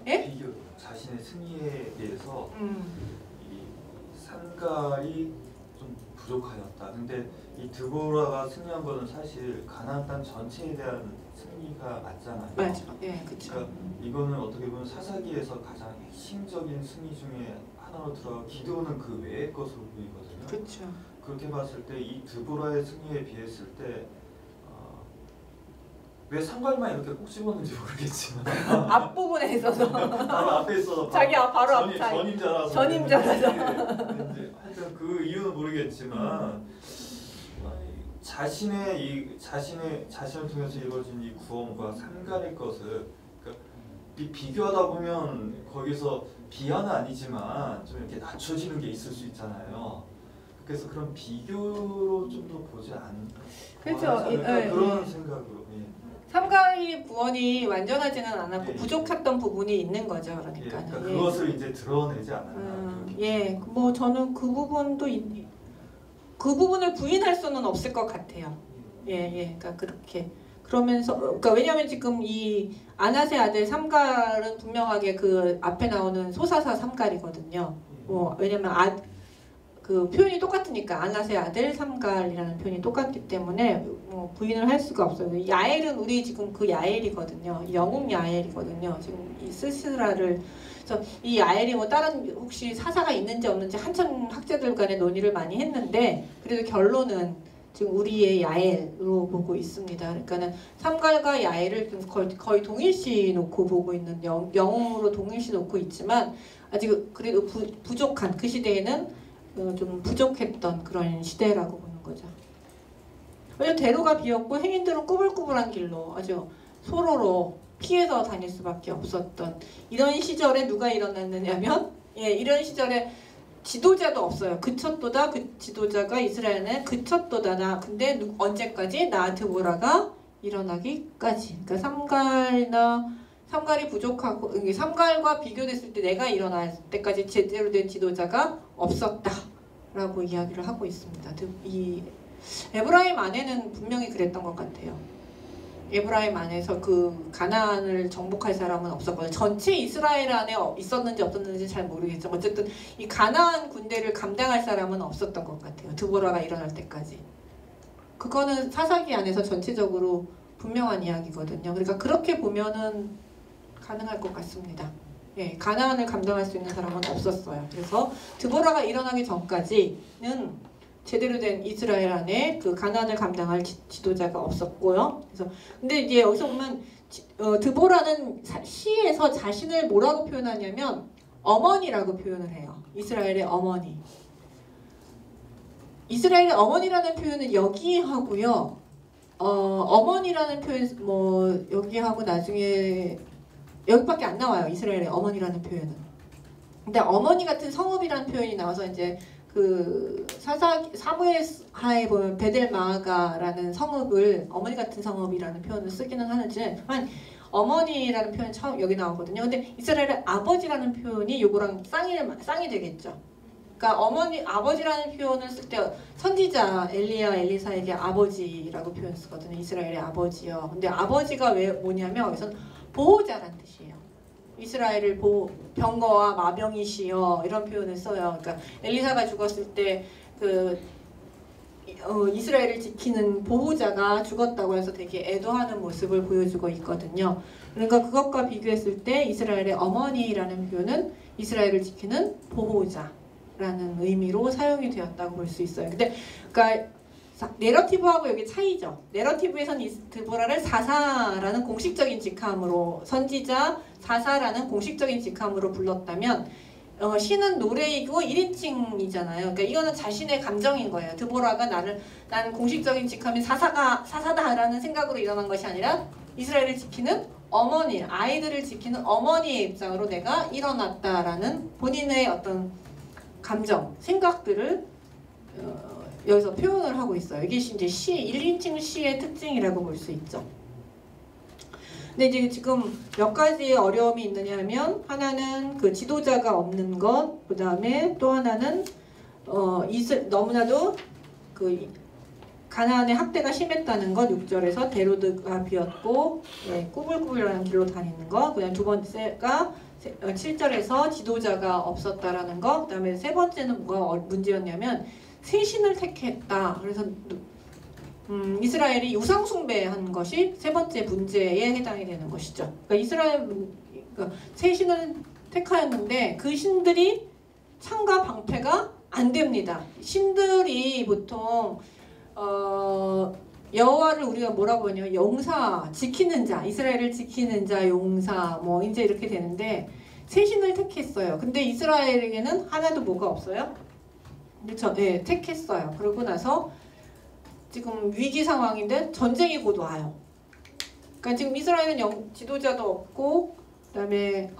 예? 비교, 자신의 승리에 대해서 이 산갈이 좀 부족하였다. 근데 이 드보라가 승리한 거는 사실 가나안 땅 전체에 대한 승리가 맞잖아요. 맞죠. 예, 그렇죠. 그러니까 이거는 어떻게 보면 사사기에서 가장 핵심적인 승리 중에 하나로 들어가 기도는 그 외의 것으로 보이거든요. 그렇죠. 그렇게 봤을 때 이 드보라의 승리에 비했을 때 왜 상관만 이렇게 꼭 집었는지 모르겠지만 앞부분에 있어서 바로 앞에 있어서 자기 바로 앞 전임자라서 하여튼 그 이유는 모르겠지만 자신을 통해서 이루어진 이 구원과 상갈의 것을 그러니까 비교하다 보면 거기서 비하는 아니지만 좀 이렇게 낮춰지는 게 있을 수 있잖아요. 그래서 그런 비교로 좀 더 보지 그렇죠. 그런 생각으로. 삼가의 구원이 완전하지는 않았고 예. 부족했던 부분이 있는 거죠. 예, 그러니까. 그러니까 그것을 이제 드러내지 않았나. 예, 뭐 저는 그 부분도 그 부분을 부인할 수는 없을 것 같아요. 예, 그러니까 그렇게 그러면서 그러니까 왜냐하면 지금 이 아낫의 아들 삼갈은 분명하게 그 앞에 나오는 소사사 삼갈이거든요. 뭐 왜냐하면 그 표현이 똑같으니까 아낫의 아들 삼갈이라는 표현이 똑같기 때문에 뭐 부인을 할 수가 없어요. 야엘은 우리 지금 그 야엘이거든요. 영웅 야엘이거든요. 지금 이 스스라를 그래서 이 야엘이 뭐 다른 혹시 사사가 있는지 없는지 한참 학자들 간에 논의를 많이 했는데 그래도 결론은 지금 우리의 야엘로 보고 있습니다. 그러니까는 삼갈과 야엘을 거의 동일시 놓고 보고 있는 영웅으로 동일시 놓고 있지만 아직 그래도 부족한 그 시대에는 좀 부족했던 그런 시대라고 보는 거죠. 왜냐면 대로가 비었고 행인들은 꾸불꾸불한 길로 아주 소로로 피해서 다닐 수밖에 없었던 이런 시절에 누가 일어났느냐면 이런 시절에 지도자도 없어요. 그쳤도다 그 지도자가 이스라엘에 그쳤도다 근데 언제까지 나 드보라가 일어나기까지. 그러니까 삼갈이 부족하고 삼갈과 비교됐을 때 내가 일어날 때까지 제대로 된 지도자가 없었다라고 이야기를 하고 있습니다. 이 에브라임 안에는 분명히 그랬던 것 같아요. 에브라임 안에서 그 가나안을 정복할 사람은 없었거든요. 전체 이스라엘 안에 있었는지 없었는지 잘 모르겠죠. 어쨌든 이 가나안 군대를 감당할 사람은 없었던 것 같아요. 드보라가 일어날 때까지. 그거는 사사기 안에서 전체적으로 분명한 이야기거든요. 그러니까 그렇게 보면은 가능할 것 같습니다. 예, 가나안을 감당할 수 있는 사람은 없었어요. 그래서 드보라가 일어나기 전까지는 제대로 된 이스라엘 안에 그 가나안을 감당할 지도자가 없었고요. 그래서 근데 이제 여기서 보면 드보라는 시에서 자신을 뭐라고 표현하냐면 어머니라고 표현을 해요. 이스라엘의 어머니. 이스라엘의 어머니라는 표현은 여기 하고요. 어머니라는 표현 뭐 여기 하고 나중에 여기밖에 안 나와요. 이스라엘의 어머니라는 표현은. 근데 어머니 같은 성읍이라는 표현이 나와서 이제 그 사무엘하에 보면 베델마아가라는 성읍을 어머니 같은 성읍이라는 표현을 쓰기는 하지만 어머니라는 표현 처음 여기 나오거든요. 근데 이스라엘의 아버지라는 표현이 요거랑 쌍이 되겠죠. 그러니까 아버지라는 표현을 쓸 때 선지자 엘리사에게 아버지라고 표현 쓰거든요. 이스라엘의 아버지요. 근데 아버지가 왜 뭐냐면 여기서는 보호자란 뜻이에요. 이스라엘을 병거와 마병이시여 이런 표현을 써요. 그러니까 엘리사가 죽었을 때 이스라엘을 지키는 보호자가 죽었다고 해서 되게 애도하는 모습을 보여주고 있거든요. 그러니까 그것과 비교했을 때 이스라엘의 어머니라는 표현은 이스라엘을 지키는 보호자라는 의미로 사용이 되었다고 볼 수 있어요. 근데 그러니까 내러티브하고 여기 차이죠. 내러티브에서는 이 드보라를 사사라는 공식적인 직함으로 선지자 사사라는 공식적인 직함으로 불렀다면 시는 노래이고 1인칭이잖아요. 그러니까 이거는 자신의 감정인 거예요. 드보라가 나는 공식적인 직함인 사사다라는 생각으로 일어난 것이 아니라 이스라엘을 지키는 어머니, 아이들을 지키는 어머니의 입장으로 내가 일어났다라는 본인의 어떤 감정, 생각들을 여기서 표현을 하고 있어요. 이게 이제 1인칭 시의 특징이라고 볼 수 있죠. 근데 이제 지금 몇 가지 어려움이 있느냐 하면 하나는 그 지도자가 없는 것, 그 다음에 또 하나는 너무나도 그 가나안의 학대가 심했다는 것 6절에서 데로드가 비었고 꾸불꾸불하는 길로 다니는 것, 그다음 두 번째가 7절에서 지도자가 없었다라는 것, 그다음에 세 번째는 뭐가 문제였냐면 새 신을 택했다. 그래서 이스라엘이 우상 숭배한 것이 세 번째 문제에 해당이 되는 것이죠. 그러니까 그러니까 새 신을 택하였는데 그 신들이 창과 방패가 안 됩니다. 신들이 보통 여호와를 우리가 뭐라고 하냐, 용사, 지키는 자, 이스라엘을 지키는 자, 용사, 뭐 이제 이렇게 되는데 새 신을 택했어요. 근데 이스라엘에게는 하나도 뭐가 없어요. 그렇죠? 네, 택했어요. 그러고 나서 지금 위기 상황인데 전쟁이 곧 와요. 그러니까 지금 이스라엘은 지도자도 없고, 그다음에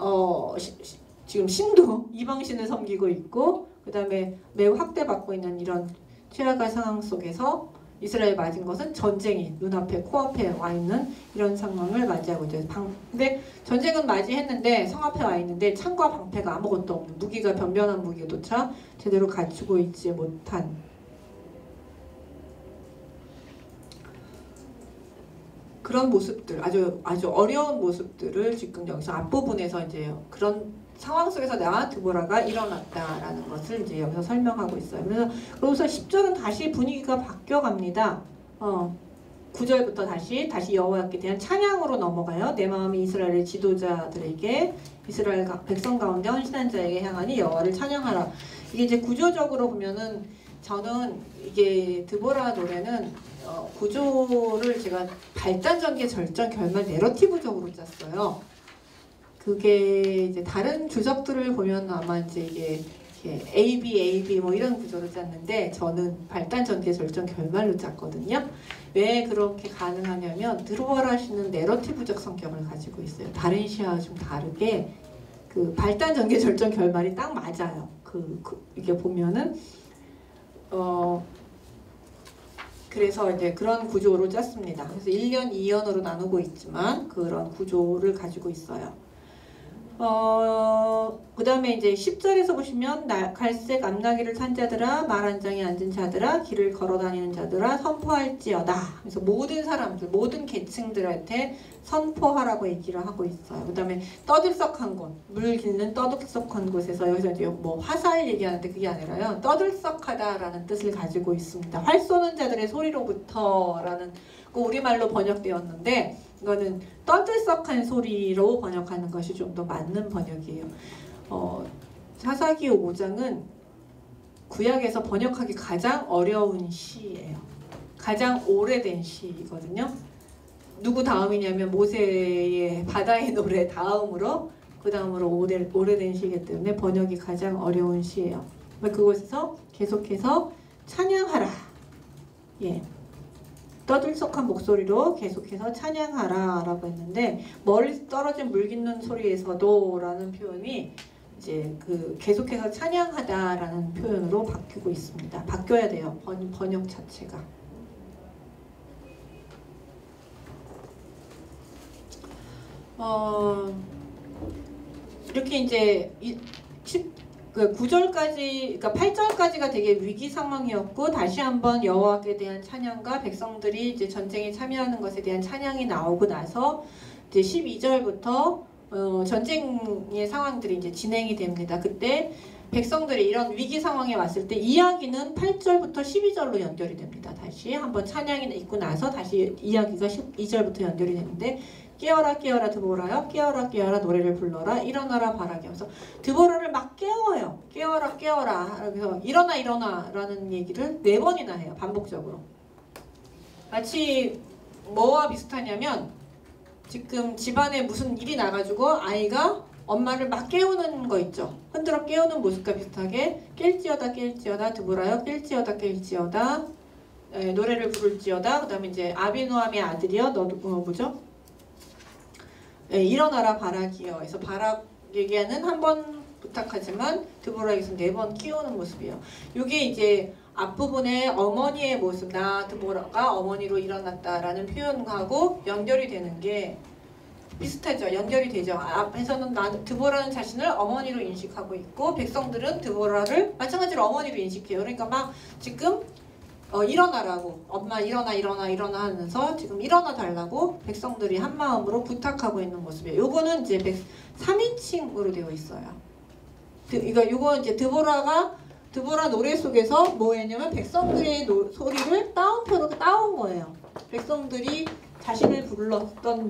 지금 신도 이방신을 섬기고 있고, 그다음에 매우 학대받고 있는 이런 최악의 상황 속에서 이스라엘 맞은 것은 전쟁이 눈앞에 코앞에 와 있는 이런 상황을 맞이하고 있죠. 근데 전쟁은 맞이했는데 성 앞에 와 있는데 창과 방패가 아무것도 없는, 무기가 변변한 무기조차 제대로 갖추고 있지 못한 그런 모습들, 아주 어려운 모습들을 지금 여기서 앞부분에서 이제 그런 상황 속에서 드보라가 일어났다라는 것을 이제 여기서 설명하고 있어요. 그래서 10절은 다시 분위기가 바뀌어갑니다. 9절부터 다시 여호와께 대한 찬양으로 넘어가요. 내 마음이 이스라엘의 지도자들에게, 이스라엘 백성 가운데 헌신한 자에게 향하니 여호와를 찬양하라. 이게 이제 구조적으로 보면은, 저는 이게 드보라 노래는 구조를 제가 발단, 전개, 절정, 결말 내러티브적으로 짰어요. 그게 이제 다른 주석들을 보면 아마 이제 이게 AB 뭐 이런 구조로 짰는데, 저는 발단, 전개, 절정, 결말로 짰거든요. 왜 그렇게 가능하냐면 드보라 씨는 내러티브적 성격을 가지고 있어요. 다른 시와 좀 다르게 그 발단, 전개, 절정, 결말이 딱 맞아요. 이게 보면은 그래서 이제 그런 구조로 짰습니다. 그래서 1년, 2년으로 나누고 있지만 그런 구조를 가지고 있어요. 그 다음에 이제 10절에서 보시면 갈색 암나기를 탄 자들아, 말 한 장에 앉은 자들아, 길을 걸어다니는 자들아 선포할지어다. 그래서 모든 사람들, 모든 계층들한테 선포하라고 얘기를 하고 있어요. 그 다음에 떠들썩한 곳, 물 길는 떠들썩한 곳에서, 여기서 이제 뭐 화살 얘기하는데 그게 아니라요, 떠들썩하다라는 뜻을 가지고 있습니다. 활 쏘는 자들의 소리로부터라는 우리말로 번역되었는데, 이거는 떠들썩한 소리로 번역하는 것이 좀 더 맞는 번역이에요. 사사기 5장은 구약에서 번역하기 가장 어려운 시예요. 가장 오래된 시거든요. 누구 다음이냐면 모세의 바다의 노래 다음으로, 그 다음으로 오래된 시이기 때문에 번역이 가장 어려운 시예요. 그곳에서 계속해서 찬양하라. 예. 떠들썩한 목소리로 계속해서 찬양하라 라고 했는데, 멀리 떨어진 물 깃는 소리에서도 라는 표현이 이제 계속해서 찬양하다 라는 표현으로 바뀌고 있습니다. 바뀌어야 돼요. 번역 자체가. 이렇게 이제 9절까지, 그러니까 8절까지가 되게 위기 상황이었고, 다시 한번 여호와께 대한 찬양과 백성들이 이제 전쟁에 참여하는 것에 대한 찬양이 나오고 나서 이제 12절부터 전쟁의 상황들이 이제 진행이 됩니다. 그때 백성들이 이런 위기 상황에 왔을 때 이야기는 8절부터 12절로 연결이 됩니다. 다시 한번 찬양이 있고 나서 다시 이야기가 12절부터 연결이 되는데, 깨어라 깨어라 드보라여, 깨어라 깨어라 노래를 불러라, 일어나라 바라기 하면서 드보라를 막 깨워요. 깨어라 깨어라. 그래서 일어나 일어나 라는 얘기를 4번이나 해요. 반복적으로. 마치 뭐와 비슷하냐면, 지금 집안에 무슨 일이 나가지고 아이가 엄마를 막 깨우는 거 있죠. 흔들어 깨우는 모습과 비슷하게 깰지어다 깰지어다 드보라여, 깰지어다 깰지어다, 노래를 부를지어다. 그 다음에 이제 아비노함의 아들이여 너도 뭐죠? 일어나라 바라기여. 그래서 바락 얘기하는 한 번 부탁하지만 드보라에서 4번 키우는 모습이에요. 이게 이제 앞부분에 어머니의 모습, 나 드보라가 어머니로 일어났다라는 표현하고 연결이 되는 게, 비슷하죠. 연결이 되죠. 앞에서는 드보라는 자신을 어머니로 인식하고 있고 백성들은 드보라를 마찬가지로 어머니로 인식해요. 그러니까 막 지금 일어나라고 엄마 일어나 하면서 지금 일어나 달라고 백성들이 한 마음으로 부탁하고 있는 모습이에요. 요거는 이제 3인칭으로 되어 있어요. 요거 이제 드보라 노래 속에서 뭐 했냐면 백성들의 소리를 따옴표로 따온 거예요. 백성들이 자신을 불렀던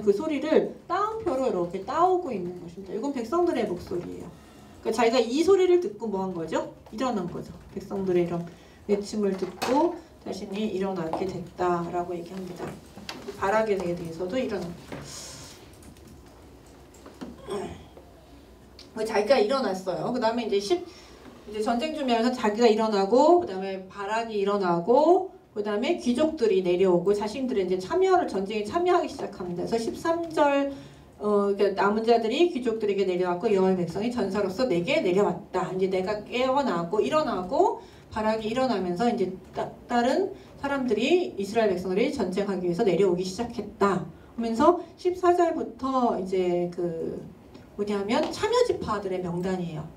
그 소리를 따옴표로 이렇게 따오고 있는 것입니다. 이건 백성들의 목소리예요. 그러니까 자기가 이 소리를 듣고 뭐 한 거죠? 일어난 거죠. 백성들의 이런 외침을 듣고 자신이 일어나게 됐다라고 얘기합니다. 바락에 대해서도 이런 자기가 일어났어요. 그 다음에 이제 전쟁 준비하면서 자기가 일어나고 그 다음에 바락이 일어나고 그 다음에 귀족들이 내려오고 자신들이 이제 전쟁에 참여하기 시작합니다. 그래서 13절 그러니까 남은 자들이 귀족들에게 내려왔고 여호와의 백성이 전사로서 내게 내려왔다. 이제 내가 깨어나고 일어나고 바락이 일어나면서 이제 다른 사람들이 이스라엘 백성들이 전쟁하기 위해서 내려오기 시작했다. 하면서 14절부터 이제 뭐냐면 참여지파들의 명단이에요.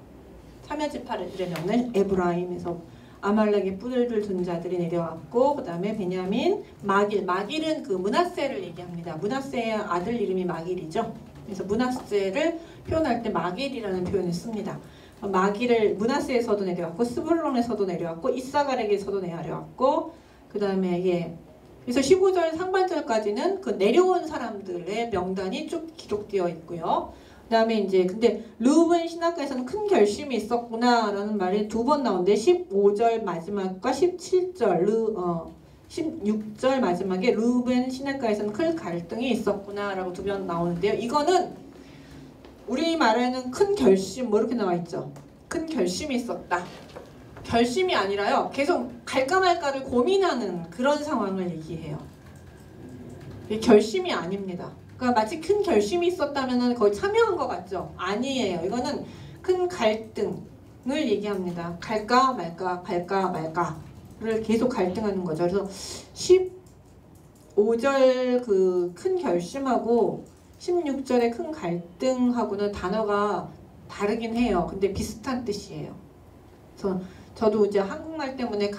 참여지파들의 명단 에브라임에서 아말렉의 뿔을 둔 자들이 내려왔고 그 다음에 베냐민, 마길은 그 므낫세를 얘기합니다. 므낫세의 아들 이름이 마길이죠. 그래서 므낫세를 표현할 때 마길이라는 표현을 씁니다. 마길을 므낫세에서도 내려왔고 스불론에서도 내려왔고 이사갈에게서도 내려왔고 그 다음에 그래서 15절 상반절까지는 그 내려온 사람들의 명단이 쭉 기록되어 있고요. 그 다음에 이제 근데 르우벤 신학가에서는 큰 결심이 있었구나라는 말이 2번 나오는데 15절 마지막과 17절 16절 마지막에 르우벤 신학가에서는 큰 갈등이 있었구나라고 2번 나오는데요. 이거는 우리 말에는 큰 결심 뭐 이렇게 나와 있죠. 큰 결심이 있었다. 결심이 아니라요. 계속 갈까 말까를 고민하는 그런 상황을 얘기해요. 이게 결심이 아닙니다. 그러니까 마치 큰 결심이 있었다면 거의 참여한 것 같죠? 아니에요. 이거는 큰 갈등을 얘기합니다. 갈까 말까를 계속 갈등하는 거죠. 그래서 15절 그 큰 결심하고 16절의 큰 갈등하고는 단어가 다르긴 해요. 근데 비슷한 뜻이에요. 그래서 저도 이제 한국말 때문에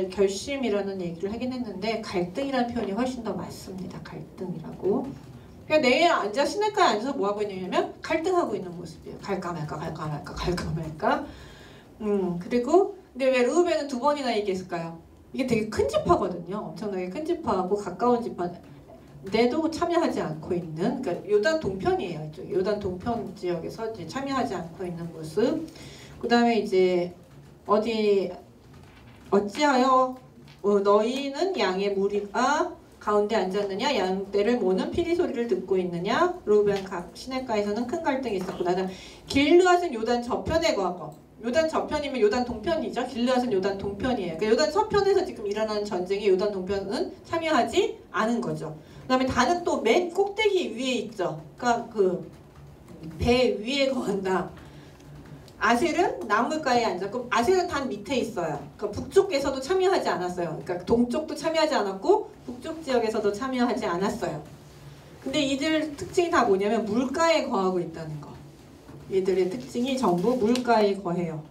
결심이라는 얘기를 하긴 했는데 갈등이라는 표현이 훨씬 더 맞습니다. 갈등이라고. 그러니까 내일 앉아 시내가에 앉아서 뭐 하고 있냐면 갈등하고 있는 모습이에요. 갈까 말까. 그리고 근데 왜 르우벤은 2번이나 얘기했을까요? 이게 되게 큰 지파거든요. 엄청나게 큰 지파하고 가까운 지파인데도 참여하지 않고 있는, 그러니까 요단 동편이에요. 이쪽 요단 동편 지역에서 이제 참여하지 않고 있는 모습. 그 다음에 이제 어찌하여 너희는 양의 무리가 가운데 앉았느냐? 양떼를 모는 피리 소리를 듣고 있느냐? 르우벤 시내가에서는 큰 갈등이 있었구나. 길르앗은 요단 저편에 거하고, 요단 저편이면 요단 동편이죠. 길르앗은 요단 동편이에요. 그러니까 요단 서편에서 지금 일어나는 전쟁에 요단 동편은 참여하지 않은 거죠. 그 다음에 단은 또 맨 꼭대기 위에 있죠. 그러니까 그 배 위에 거한다. 아셀은 나무가에 앉았고 아셀은 단 밑에 있어요. 그러니까 북쪽에서도 참여하지 않았어요. 그러니까 동쪽도 참여하지 않았고 북쪽 지역에서도 참여하지 않았어요. 근데 이들 특징이 다 뭐냐면 물가에 거하고 있다는 거. 얘들의 특징이 전부 물가에 거해요.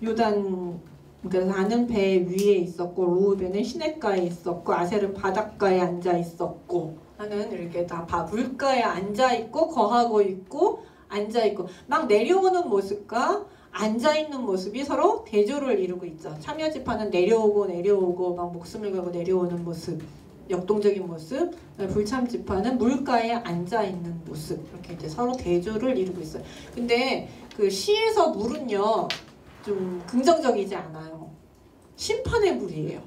요단, 그러니까 단은 배 위에 있었고 르우벤은 시냇가에 있었고 아셀은 바닷가에 앉아 있었고 하는 이렇게 다 물가에 앉아 있고 거하고 있고 앉아 있고 막 내려오는 모습과 앉아 있는 모습이 서로 대조를 이루고 있죠. 참여지파는 내려오고 막 목숨을 걸고 내려오는 모습, 역동적인 모습. 불참지파는 물가에 앉아 있는 모습. 이렇게 이제 서로 대조를 이루고 있어요. 근데 그 시에서 물은요 좀 긍정적이지 않아요. 심판의 물이에요.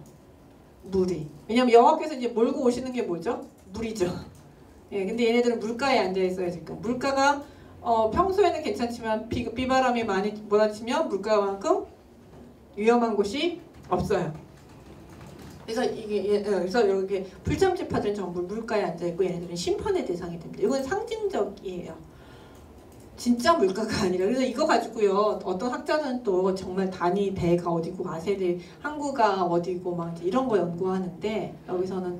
물이. 왜냐면 여호와께서 이제 몰고 오시는 게 뭐죠? 물이죠. 예, 근데 얘네들은 물가에 앉아 있어요 지금. 물가가 평소에는 괜찮지만 비바람이 많이 몰아치면 물가만큼 위험한 곳이 없어요. 그래서 그래서 여기 불참지파들은 전부 물가에 앉아 있고 얘네들은 심판의 대상이 됩니다. 이건 상징적이에요. 진짜 물가가 아니라. 그래서 이거 가지고요 어떤 학자는 또 정말 단위 배가 어디고 아셀의 항구가 어디고 막 이런 거 연구하는데 여기서는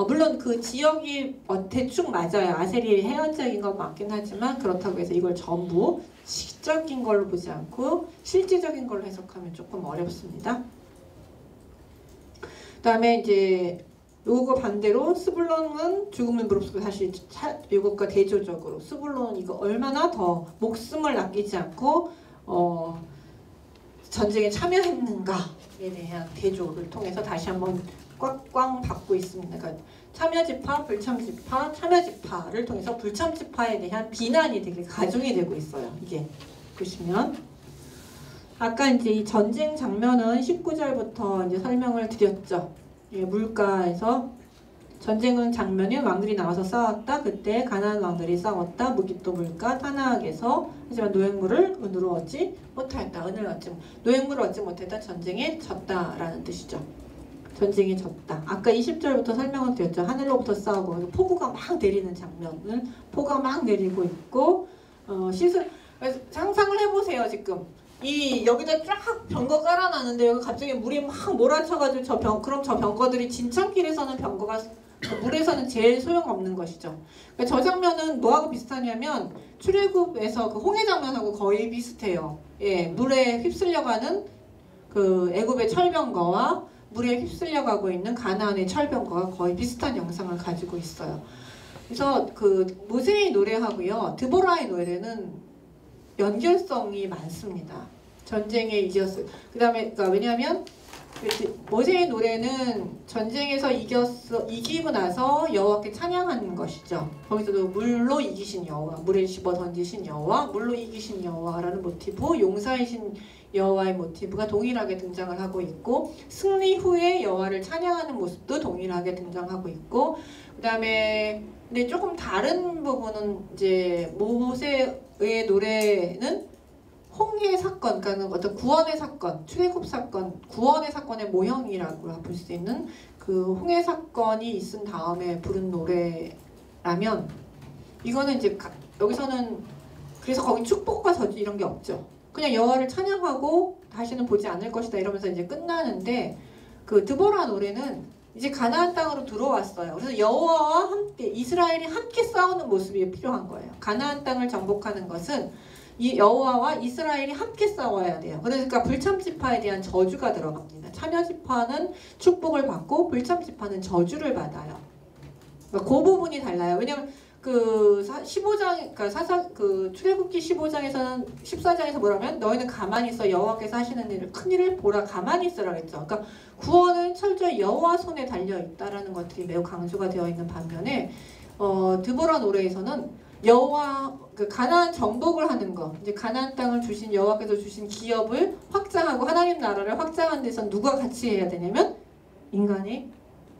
물론 그 지역이 대충 맞아요. 아세리 해안적인 건 맞긴 하지만 그렇다고 해서 이걸 전부 시적인 걸로 보지 않고 실제적인 걸로 해석하면 조금 어렵습니다. 그다음에 이제 요거 반대로 스불론은 죽음을 무릅쓰고 사실 이것과 대조적으로 스불론은 이거 얼마나 더 목숨을 아끼지 않고 전쟁에 참여했는가에 대한 대조를 통해서 다시 한번 꽉꽉 받고 있습니다. 그러니까 참여지파, 불참지파, 참여지파를 통해서 불참지파에 대한 비난이 되게 가중이 되고 있어요. 이게 보시면 아까 이제 이 전쟁 장면은 19절부터 이제 설명을 드렸죠. 예, 물가에서 전쟁은 장면이 왕들이 나와서 싸웠다. 그때 가나안 왕들이 싸웠다. 무기또 물가 타나악에서 하지만 노획물을 은으로 얻지 못하였다. 은을 얻지 노획물을 얻지 못했다. 전쟁에 졌다라는 뜻이죠. 전쟁에 졌다. 아까 20절부터 설명을 드렸죠. 하늘로부터 싸우고 폭우가 막 내리는 장면을 폭우가 막 내리고 있고 상상을 해보세요. 지금 이 여기다 쫙 병거 깔아놨는데 여기 갑자기 물이 막 몰아쳐가지고 그럼 저 병거들이 진천길에서는 병거가 물에서는 제일 소용없는 것이죠. 그러니까 저 장면은 뭐하고 비슷하냐면 출애굽에서 그 홍해 장면하고 거의 비슷해요. 예, 물에 휩쓸려가는 그 애굽의 철병거와 물에 휩쓸려가고 있는 가나안의 철병거가 거의 비슷한 영상을 가지고 있어요. 그래서 그 모세의 노래하고요 드보라의 노래는 연결성이 많습니다. 전쟁에 이겼어요. 그 다음에 그러니까 왜냐하면 모세의 노래는 전쟁에서 이기고 나서 여호와께 찬양하는 것이죠. 거기서도 물로 이기신 여호와, 물에 집어 던지신 여호와, 물로 이기신 여호와라는 모티브, 용사이신 여호와의 모티브가 동일하게 등장을 하고 있고 승리 후에 여호와를 찬양하는 모습도 동일하게 등장하고 있고 그 다음에 근데 조금 다른 부분은 이제 모세의 노래는 홍해 사건, 그러니까 어떤 구원의 사건, 출애굽 사건, 구원의 사건의 모형이라고 볼 수 있는 그 홍해 사건이 있은 다음에 부른 노래라면 이거는 이제 여기서는 그래서 거기 축복과 저주 이런 게 없죠. 그냥 여호와를 찬양하고 다시는 보지 않을 것이다 이러면서 이제 끝나는데 그 드보라 노래는 이제 가나안 땅으로 들어왔어요. 그래서 여호와와 함께 이스라엘이 함께 싸우는 모습이 필요한 거예요. 가나안 땅을 정복하는 것은 이 여호와와 이스라엘이 함께 싸워야 돼요. 그러니까 불참지파에 대한 저주가 들어갑니다. 참여지파는 축복을 받고 불참지파는 저주를 받아요. 그러니까 그 부분이 달라요. 왜냐면 그 15장, 그러니까 출애굽기 15장에서는 14장에서 뭐라면 너희는 가만히 있어 여호와께서 하시는 일을 큰 일을 보라 가만히 있으라 그랬죠. 그러니까 구원은 철저히 여호와 손에 달려 있다라는 것들이 매우 강조가 되어 있는 반면에 드보라 노래에서는 여호와 그 가나안 정복을 하는 거, 이제 가나안 땅을 주신 여호와께서 주신 기업을 확장하고 하나님 나라를 확장하는 데서 누가 같이 해야 되냐면 인간이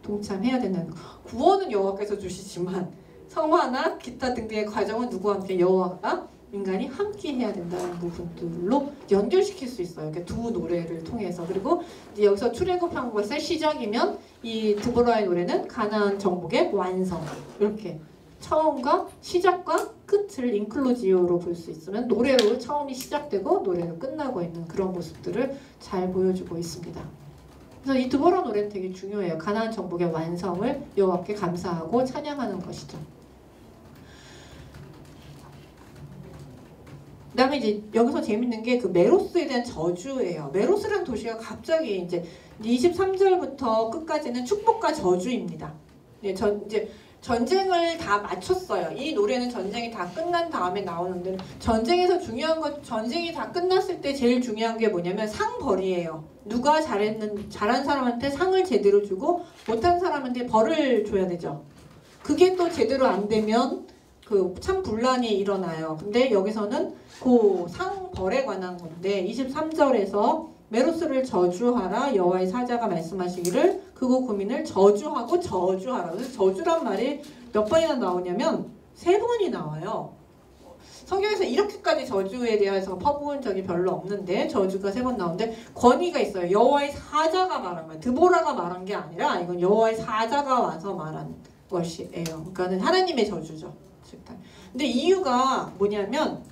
동참해야 된다는 거. 구원은 여호와께서 주시지만 성화나 기타 등등의 과정은 누구와 함께 여호와가 인간이 함께 해야 된다는 부분들로 연결시킬 수 있어요. 이렇게 두 노래를 통해서. 그리고 이제 여기서 출애굽한 것의 시작이면 이 드보라의 노래는 가나안 정복의 완성 이렇게. 처음과 시작과 끝을 인클루지오로 볼 수 있으면 노래로 처음이 시작되고 노래로 끝나고 있는 그런 모습들을 잘 보여주고 있습니다. 그래서 이 드보라 노래는 되게 중요해요. 가나안 정복의 완성을 여호와께 감사하고 찬양하는 것이죠. 그 다음에 이제 여기서 재밌는 게 그 메로스에 대한 저주예요. 메로스라는 도시가 갑자기 이제 23절부터 끝까지는 축복과 저주입니다. 이제 전쟁을 다 마쳤어요. 이 노래는 전쟁이 다 끝난 다음에 나오는데 전쟁에서 중요한 건 전쟁이 다 끝났을 때 제일 중요한 게 뭐냐면 상벌이에요. 누가 잘한 사람한테 상을 제대로 주고 못한 사람한테 벌을 줘야 되죠. 그게 또 제대로 안 되면 그 참 분란이 일어나요. 근데 여기서는 그 상벌에 관한 건데 23절에서 메로스를 저주하라 여호와의 사자가 말씀하시기를 그곳 구민을 저주하고 저주하라. 그래서 저주란 말이 몇 번이나 나오냐면 3번이 나와요. 성경에서 이렇게까지 저주에 대해서 퍼부은 적이 별로 없는데 저주가 3번 나오는데 권위가 있어요. 여호와의 사자가 말한 거예요. 드보라가 말한 게 아니라 이건 여호와의 사자가 와서 말한 것이에요. 그러니까는 하나님의 저주죠. 근데 이유가 뭐냐면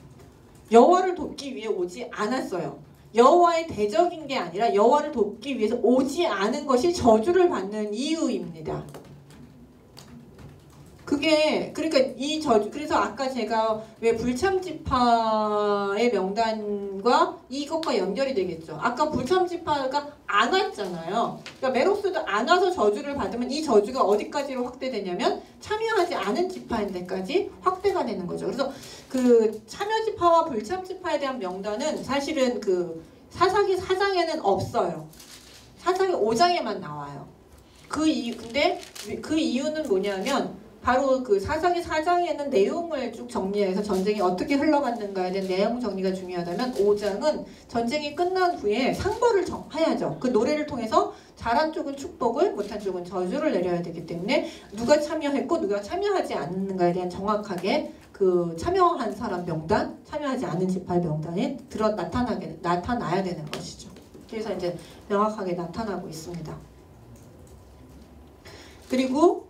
여호와를 돕기 위해 오지 않았어요. 여호와의 대적인 게 아니라 여호와를 돕기 위해서 오지 않은 것이 저주를 받는 이유입니다. 그게 그러니까 이 저주 그래서 아까 제가 왜 불참지파의 명단과 이것과 연결이 되겠죠. 아까 불참지파가 안 왔잖아요. 그러니까 메록스도 안 와서 저주를 받으면 이 저주가 어디까지로 확대되냐면 참여하지 않은 지파인데까지 확대가 되는 거죠. 그래서 그 참여지파와 불참지파에 대한 명단은 사실은 그 사사기 4장에는 없어요. 사사기 5장에만 나와요. 근데 그 이유는 뭐냐면 바로 그 사사기 4장에는 내용을 쭉 정리해서 전쟁이 어떻게 흘러갔는가에 대한 내용 정리가 중요하다면 5장은 전쟁이 끝난 후에 상벌을 해야죠. 그 노래를 통해서 잘한 쪽은 축복을, 못한 쪽은 저주를 내려야 되기 때문에 누가 참여했고 누가 참여하지 않는가에 대한 정확하게 그 참여한 사람 명단, 참여하지 않은 지파 명단이 나타나야 되는 것이죠. 그래서 이제 명확하게 나타나고 있습니다. 그리고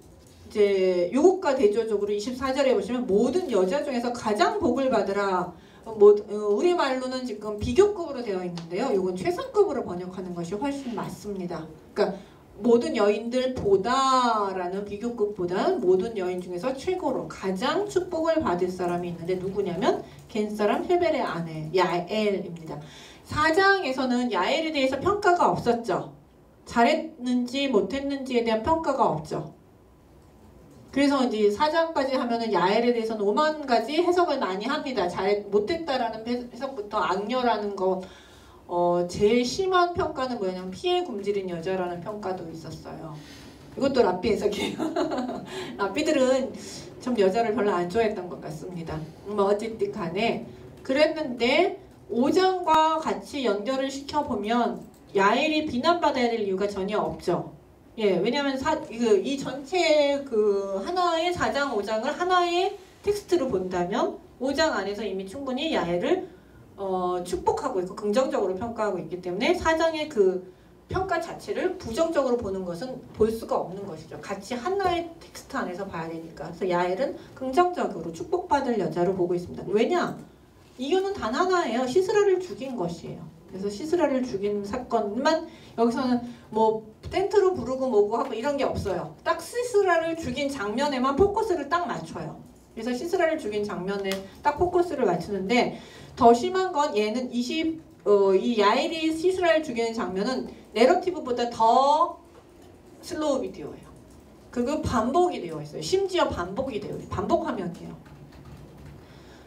이제 요것과 대조적으로 24절에 보시면 모든 여자 중에서 가장 복을 받으라. 우리말로는 지금 비교급으로 되어 있는데요. 요건 최상급으로 번역하는 것이 훨씬 맞습니다. 그러니까 모든 여인들보다라는 비교급보다는 모든 여인 중에서 최고로 가장 축복을 받을 사람이 있는데 누구냐면 겐사람 헤벨의 아내 야엘입니다. 4장에서는 야엘에 대해서 평가가 없었죠. 잘했는지 못했는지에 대한 평가가 없죠. 그래서 이제 4장까지 하면은 야엘에 대해서는 5만 가지 해석을 많이 합니다. 못했다라는 해석부터 악녀라는 거, 제일 심한 평가는 뭐냐면 피해 굶주린 여자라는 평가도 있었어요. 이것도 랍비 해석이에요. 랍비들은 좀 여자를 별로 안 좋아했던 것 같습니다. 어쨌든 간에 그랬는데 5장과 같이 연결을 시켜보면 야엘이 비난받아야 될 이유가 전혀 없죠. 예, 왜냐하면 이 전체 그 하나의 4장, 5장을 하나의 텍스트로 본다면 5장 안에서 이미 충분히 야엘을 축복하고 있고 긍정적으로 평가하고 있기 때문에 4장의 그 평가 자체를 부정적으로 보는 것은 볼 수가 없는 것이죠. 같이 하나의 텍스트 안에서 봐야 되니까. 그래서 야엘은 긍정적으로 축복받을 여자로 보고 있습니다. 왜냐? 이유는 단 하나예요. 시스라를 죽인 것이에요. 그래서 시스라를 죽인 사건만 여기서는 뭐 텐트로 부르고 뭐고 하고 이런 게 없어요. 딱 시스라를 죽인 장면에만 포커스를 딱 맞춰요. 그래서 시스라를 죽인 장면에 딱 포커스를 맞추는데 더 심한 건 얘는 이 야엘이 시스라를 죽이는 장면은 내러티브보다 더 슬로우 비디오예요. 그리고 반복이 되어 있어요. 심지어 반복 화면이에요.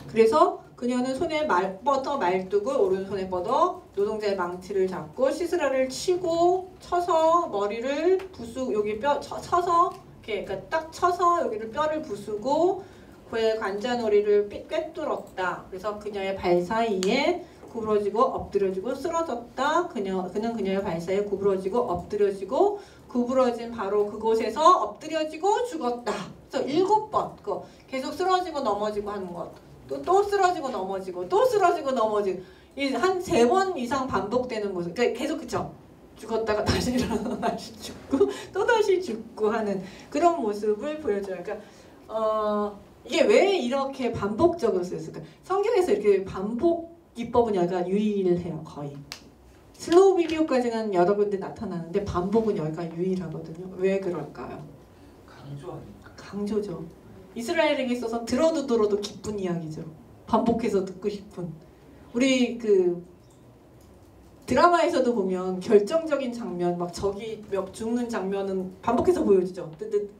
그래서 그녀는 손에 뻗어 말뚝을 오른손에 뻗어 노동자의 망치를 잡고 시스라를 치고 쳐서 머리를 부수고 여기 쳐서 이렇게 그러니까 딱 쳐서 여기를 뼈를 부수고 그의 관자놀이를 꿰뚫었다. 그래서 그녀의 발 사이에 구부러지고 엎드려지고 쓰러졌다. 그는 그녀의 발 사이에 구부러지고 엎드려지고 구부러진 바로 그곳에서 엎드려지고 죽었다. 그래서 7번 계속 쓰러지고 넘어지고 하는 것. 또 쓰러지고 넘어지고 또 쓰러지고 넘어지고 한 3번 이상 반복되는 모습. 그러니까 계속 그쵸? 죽었다가 다시 일어나서 다시 죽고 또 다시 죽고 하는 그런 모습을 보여줘요. 그러니까 이게 왜 이렇게 반복적으로 쓰였을까? 성경에서 이렇게 반복 기법은 약간 유일해요. 거의. 슬로우 비디오까지는 여러 군데 나타나는데 반복은 여기가 유일하거든요. 왜 그럴까요? 강조 아닙니까? 강조죠. 이스라엘에게 있어서 들어도 기쁜 이야기죠. 반복해서 듣고 싶은. 우리 그 드라마에서도 보면 결정적인 장면, 막 적이 몇 죽는 장면은 반복해서 보여주죠.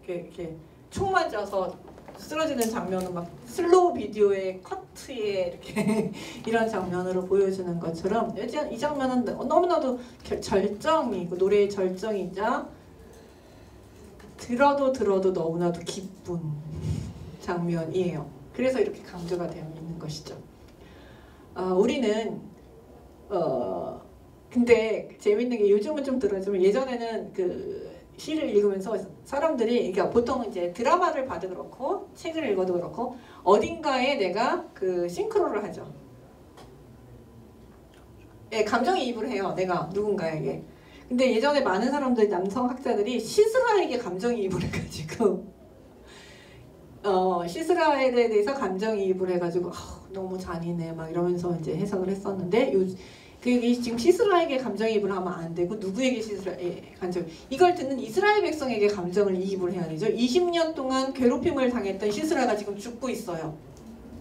이렇게 총 맞아서 쓰러지는 장면은 막 슬로우 비디오의 커트에 이렇게 이런 장면으로 보여주는 것처럼 이 장면은 너무나도 절정이고 노래의 절정이자 들어도 너무나도 기쁜 장면이에요. 그래서 이렇게 강조가 되어 있는 것이죠. 우리는 근데 재밌는 게 요즘은 좀 들어지만 예전에는 그 시를 읽으면서 사람들이 그러니까 보통 이제 드라마를 봐도 그렇고 책을 읽어도 그렇고 어딘가에 내가 그 싱크로를 하죠. 예, 감정이입을 해요. 내가 누군가에게. 근데 예전에 많은 사람들 남성 학자들이 시스라에게 감정이입을 해가지고 시스라엘에 대해서 감정이입을 해가지고 너무 잔인해 막 이러면서 이제 해석을 했었는데 그게 지금 시스라에게 감정이입을 하면 안 되고 누구에게 감정 이걸 듣는 이스라엘 백성에게 감정을 이입을 해야 되죠. 20년 동안 괴롭힘을 당했던 시스라가 지금 죽고 있어요.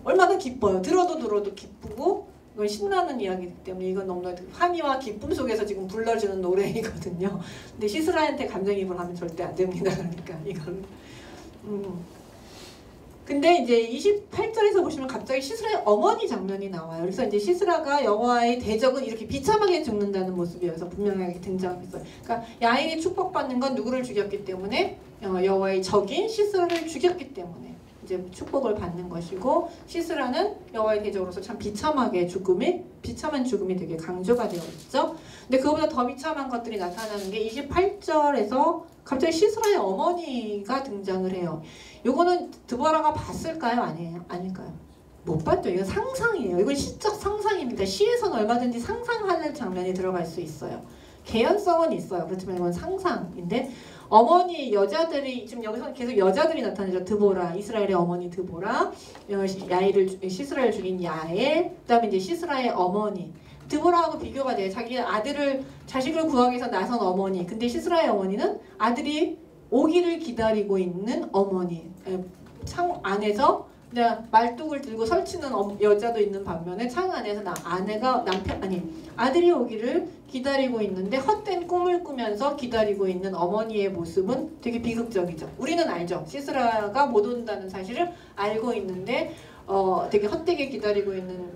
얼마나 기뻐요. 들어도 기쁘고 이건 신나는 이야기이기 때문에 이건 너무나 환희와 기쁨 속에서 지금 불러주는 노래이거든요. 근데 시스라한테 감정이입을 하면 절대 안 됩니다. 그러니까 이건 근데 이제 28절에서 보시면 갑자기 시스라의 어머니 장면이 나와요. 그래서 이제 시스라가 여호와의 대적은 이렇게 비참하게 죽는다는 모습이 여기서 분명하게 등장했어요. 그러니까 야인이 축복받는 건 누구를 죽였기 때문에 여호와의 적인 시스라를 죽였기 때문에 이제 축복을 받는 것이고 시스라는 여호와의 대적으로서 참 비참한 죽음이 되게 강조가 되어 있죠. 근데 그거보다 더 비참한 것들이 나타나는 게 28절에서 갑자기 시스라의 어머니가 등장을 해요. 요거는 드보라가 봤을까요? 아닐까요? 못 봤죠. 이건 상상이에요. 이건 시적 상상입니다. 시에서는 얼마든지 상상하는 장면이 들어갈 수 있어요. 개연성은 있어요. 그렇지만 이건 상상인데 어머니 여자들이 지금 여기서 계속 여자들이 나타나죠. 드보라, 이스라엘의 어머니 드보라, 시스라를 죽인 야엘, 그다음에 이제 시스라의 어머니. 드보라하고 비교가 돼요. 자식을 구하기 위해서 나선 어머니. 근데 시스라의 어머니는 아들이 오기를 기다리고 있는 어머니. 창 안에서 그냥 말뚝을 들고 설치는 여자도 있는 반면에 창 안에서 아들이 오기를 기다리고 있는데 헛된 꿈을 꾸면서 기다리고 있는 어머니의 모습은 되게 비극적이죠. 우리는 알죠. 시스라가 못 온다는 사실을 알고 있는데 되게 헛되게 기다리고 있는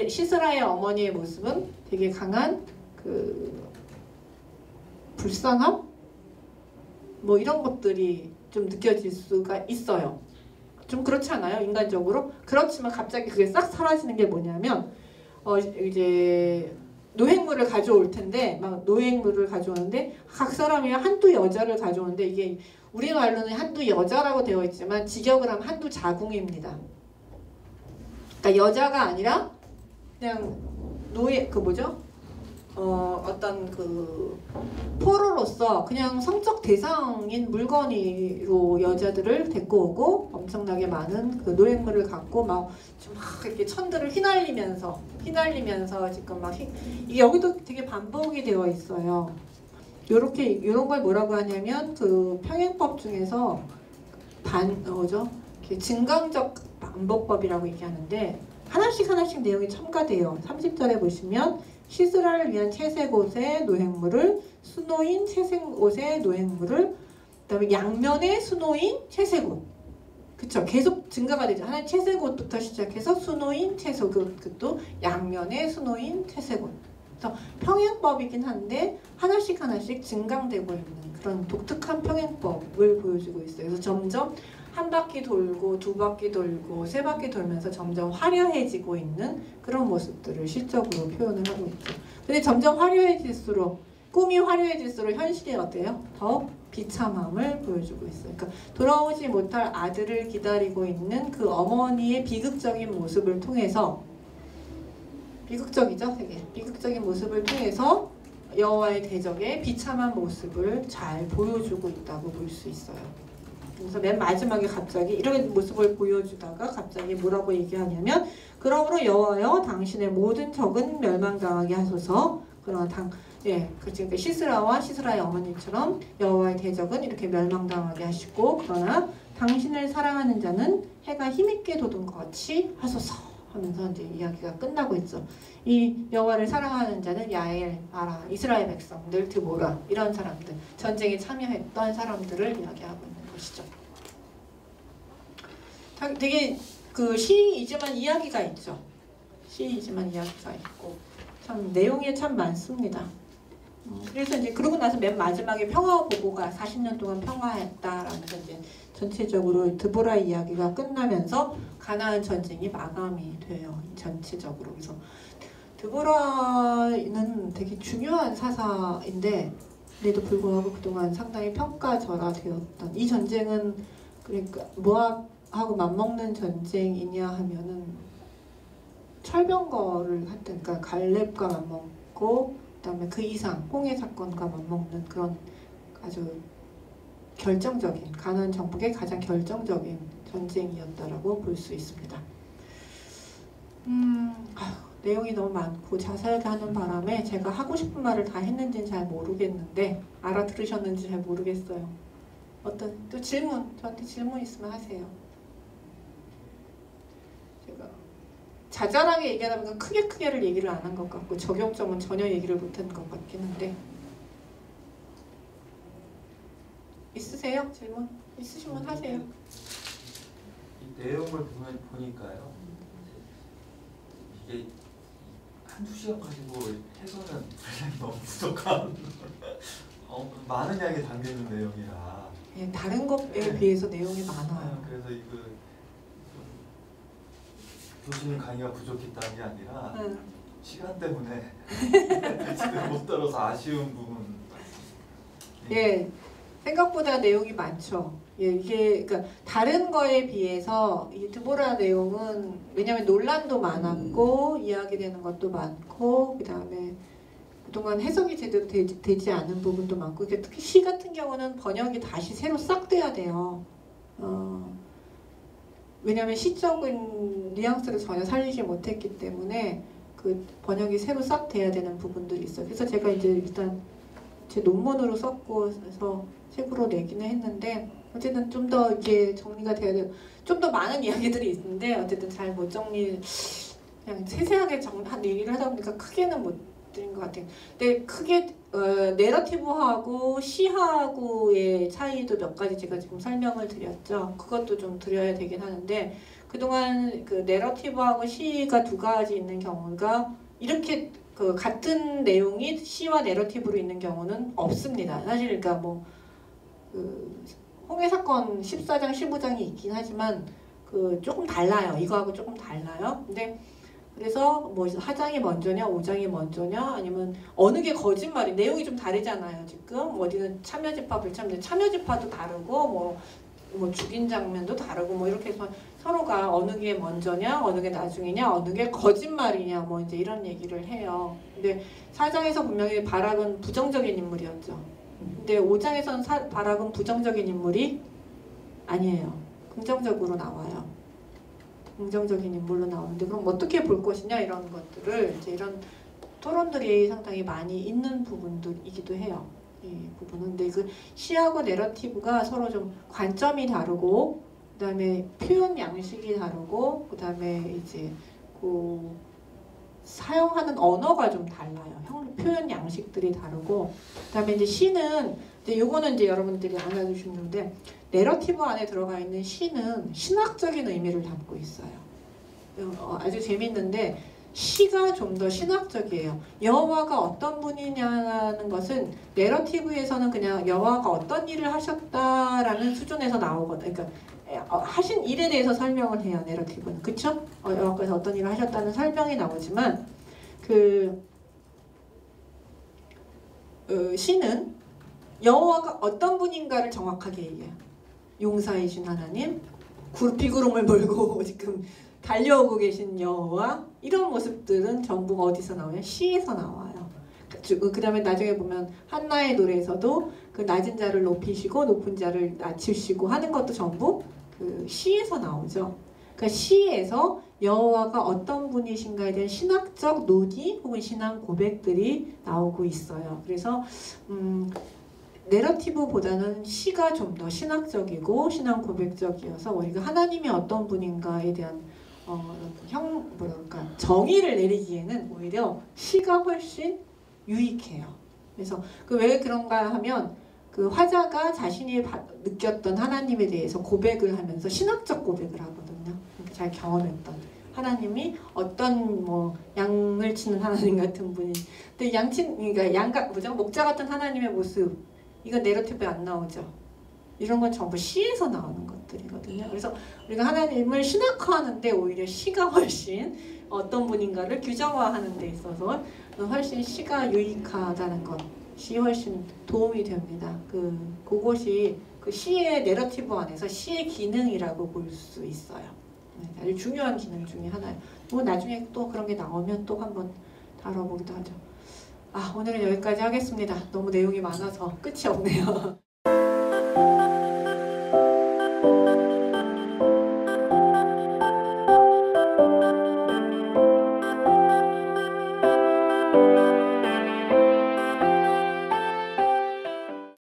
시스라의 어머니의 모습은 되게 강한 불쌍함? 뭐 이런 것들이 좀 느껴질 수가 있어요. 좀 그렇지 않아요? 인간적으로? 그렇지만 갑자기 그게 싹 사라지는 게 뭐냐면 이제 노획물을 가져올 텐데 노획물을 가져오는데 각 사람이 한두 여자를 가져오는데 이게 우리 말로는 한두 여자라고 되어 있지만 직역을 하면 한두 자궁입니다. 그러니까 여자가 아니라 그냥 어떤 포로로서 그냥 성적 대상인 물건으로 여자들을 데리고 오고 엄청나게 많은 노획물을 갖고 막 이렇게 천들을 휘날리면서 지금 이게 여기도 되게 반복이 되어 있어요. 요런 걸 뭐라고 하냐면 평행법 중에서 증강적 반복법이라고 얘기하는데 하나씩 내용이 첨가돼요. 30절에 보시면 시스라를 위한 채색 옷의 노획물을 수노인 채색 옷의 노획물을 그다음에 양면의 수노인 채색 옷 그쵸 계속 증가가 되죠. 하나 채색 옷부터 시작해서 수노인 채색 옷도 양면의 수노인 채색 옷 그래서 평행법이긴 한데 하나씩 증강되고 있는 그런 독특한 평행법을 보여주고 있어요. 그래서 점점 한 바퀴 돌고 두 바퀴 돌고 세 바퀴 돌면서 점점 화려해지고 있는 그런 모습들을 실적으로 표현을 하고 있죠. 근데 점점 꿈이 화려해질수록 현실이 어때요? 더 비참함을 보여주고 있어요. 그러니까 돌아오지 못할 아들을 기다리고 있는 그 어머니의 비극적인 모습을 통해서 비극적이죠? 되게 비극적인 모습을 통해서 여호와의 대적의 비참한 모습을 잘 보여주고 있다고 볼 수 있어요. 그래서 맨 마지막에 갑자기 이런 모습을 보여주다가 갑자기 뭐라고 얘기하냐면 그러므로 여호와여 당신의 모든 적은 멸망당하게 하소서. 그러나 그러니까 시스라와 시스라의 어머니처럼 여호와의 대적은 이렇게 멸망당하게 하시고 그러나 당신을 사랑하는 자는 해가 힘있게 돋은 것 같이 하소서 하면서 이제 이야기가 끝나고 있죠. 이 여호와를 사랑하는 자는 야엘, 아라, 이스라엘 백성들, 드보라 이런 사람들 전쟁에 참여했던 사람들을 이야기하고 있는 것이죠. 되게 시이지만 이야기가 있죠. 시이지만 이야기가 있고 참 내용이 참 많습니다. 그래서 이제 그러고 나서 맨 마지막에 평화 보고가 40년 동안 평화했다라면서 이제 전체적으로 드보라 이야기가 끝나면서 가나안 전쟁이 마감이 돼요. 전체적으로. 그래서 드보라는 되게 중요한 사사인데 그래도 불구하고 그동안 상당히 평가절하되었던 이 전쟁은 그러니까 모압하고 맞먹는 전쟁이냐 하면은 철병거를 했던 그러니까 갈렙과 맞먹고 그다음에 그 이상 홍해 사건과 맞먹는 그런 아주 결정적인 가나안 정복의 가장 결정적인 전쟁이었다라고 볼 수 있습니다. 내용이 너무 많고 자세하게 하는 바람에 제가 하고 싶은 말을 다 했는지는 잘 모르겠는데 알아들으셨는지 잘 모르겠어요. 어떤 또 질문, 저한테 질문 있으면 하세요. 제가 자잘하게 얘기하다 보니까 크게를 얘기를 안 한 것 같고 적용점은 전혀 얘기를 못한 것 같긴 한데 있으세요? 질문? 있으시면 하세요. 이 내용을 보니까요. 이게 한두 시간 가지고 해서는 분량이 너무 부족한 많은 양이 담겨있는 내용이라 예, 다른 것에 비해서 내용이 많아요. 그래서 이거 교수님 강의가 부족했다는 게 아니라 시간 때문에 못 들어서 아쉬운 부분. 예, 생각보다 내용이 많죠. 예, 이게 그러니까 다른 거에 비해서 이 드보라 내용은 왜냐하면 논란도 많았고 이야기되는 것도 많고 그 다음에 그동안 해석이 제대로 되지 않은 부분도 많고 그러니까 특히 시 같은 경우는 번역이 다시 새로 싹 돼야 돼요. 왜냐하면 시적인 뉘앙스를 전혀 살리지 못했기 때문에 그 번역이 새로 싹 돼야 되는 부분들이 있어요. 그래서 제가 이제 일단 제 논문으로 썼고서 책으로 내기는 했는데 어쨌든 좀 더 이게 정리가 돼야 돼요. 좀 더 많은 이야기들이 있는데 어쨌든 잘 못 정리, 그냥 세세하게 한 얘기를 하다 보니까 크게는 못 드린 것 같아요. 근데 크게 내러티브하고 시하고의 차이도 몇 가지 제가 지금 설명을 드렸죠. 그것도 좀 드려야 되긴 하는데 그동안 그 내러티브하고 시가 두 가지 있는 경우가 이렇게 그 같은 내용이 시와 내러티브로 있는 경우는 없습니다. 사실 그러니까 뭐 그 홍해 사건 14장 15장이 있긴 하지만 그 조금 달라요. 이거하고 조금 달라요. 근데 그래서 뭐 4장이 먼저냐 5장이 먼저냐 아니면 어느 게 거짓말이 내용이 좀 다르잖아요. 지금 어디는 참여집화 불참여 참여집화도 다르고 뭐 죽인 장면도 다르고 뭐 이렇게 해서 서로가 어느 게 먼저냐 어느 게 나중이냐 어느 게 거짓말이냐 뭐 이제 이런 얘기를 해요. 근데 4장에서 분명히 바락은 부정적인 인물이었죠. 근데 5장에서는 바락은 부정적인 인물이 아니에요. 긍정적으로 나와요. 긍정적인 인물로 나오는데 그럼 어떻게 볼 것이냐 이런 것들을 이제 이런 토론들이 상당히 많이 있는 부분들이기도 해요. 이 부분은 근데 그 시하고 내러티브가 서로 좀 관점이 다르고 그다음에 표현 양식이 다르고 그다음에 이제 그 사용하는 언어가 좀 달라요. 표현 양식들이 다르고 그다음에 이제 시는 이제 요거는 이제 여러분들이 알아두시면 좋은데 내러티브 안에 들어가 있는 시는 신학적인 의미를 담고 있어요. 아주 재밌는데 시가 좀 더 신학적이에요. 여호와가 어떤 분이냐는 것은 내러티브에서는 그냥 여호와가 어떤 일을 하셨다라는 수준에서 나오거든요. 그러니까 하신 일에 대해서 설명을 해요. 내러티브는. 그쵸? 여호와께서 어떤 일을 하셨다는 설명이 나오지만 시는 여호와가 어떤 분인가를 정확하게 얘기해요. 용사이신 하나님, 비구름을 몰고 지금 달려오고 계신 여호와 이런 모습들은 전부 어디서 나와요? 시에서 나와요. 그 다음에 나중에 보면 한나의 노래에서도 그 낮은 자를 높이시고 높은 자를 낮추시고 하는 것도 전부 그 시에서 나오죠. 그러니까 시에서 여호와가 어떤 분이신가에 대한 신학적 논의 혹은 신앙 고백들이 나오고 있어요. 그래서 내러티브보다는 시가 좀 더 신학적이고 신앙 고백적이어서 우리가 하나님이 어떤 분인가에 대한 정의를 내리기에는 오히려 시가 훨씬 유익해요. 그래서 왜 그런가 하면 그 화자가 자신이 느꼈던 하나님에 대해서 고백을 하면서 신학적 고백을 하거든요. 잘 경험했던 하나님이 어떤 뭐 양을 치는 하나님 같은 분이, 근데 그러니까 목자 같은 하나님의 모습 이건 내러티브에 안 나오죠. 이런 건 전부 시에서 나오는 것들이거든요. 그래서 우리가 하나님을 신학화하는데 오히려 시가 훨씬 어떤 분인가를 규정화하는 데 있어서 훨씬 시가 유익하다는 것이 훨씬 도움이 됩니다. 그것이 그 시의 내러티브 안에서 시의 기능이라고 볼 수 있어요. 아주 중요한 기능 중에 하나예요. 뭐 나중에 또 그런 게 나오면 또 한번 다뤄보기도 하죠. 오늘은 여기까지 하겠습니다. 너무 내용이 많아서 끝이 없네요.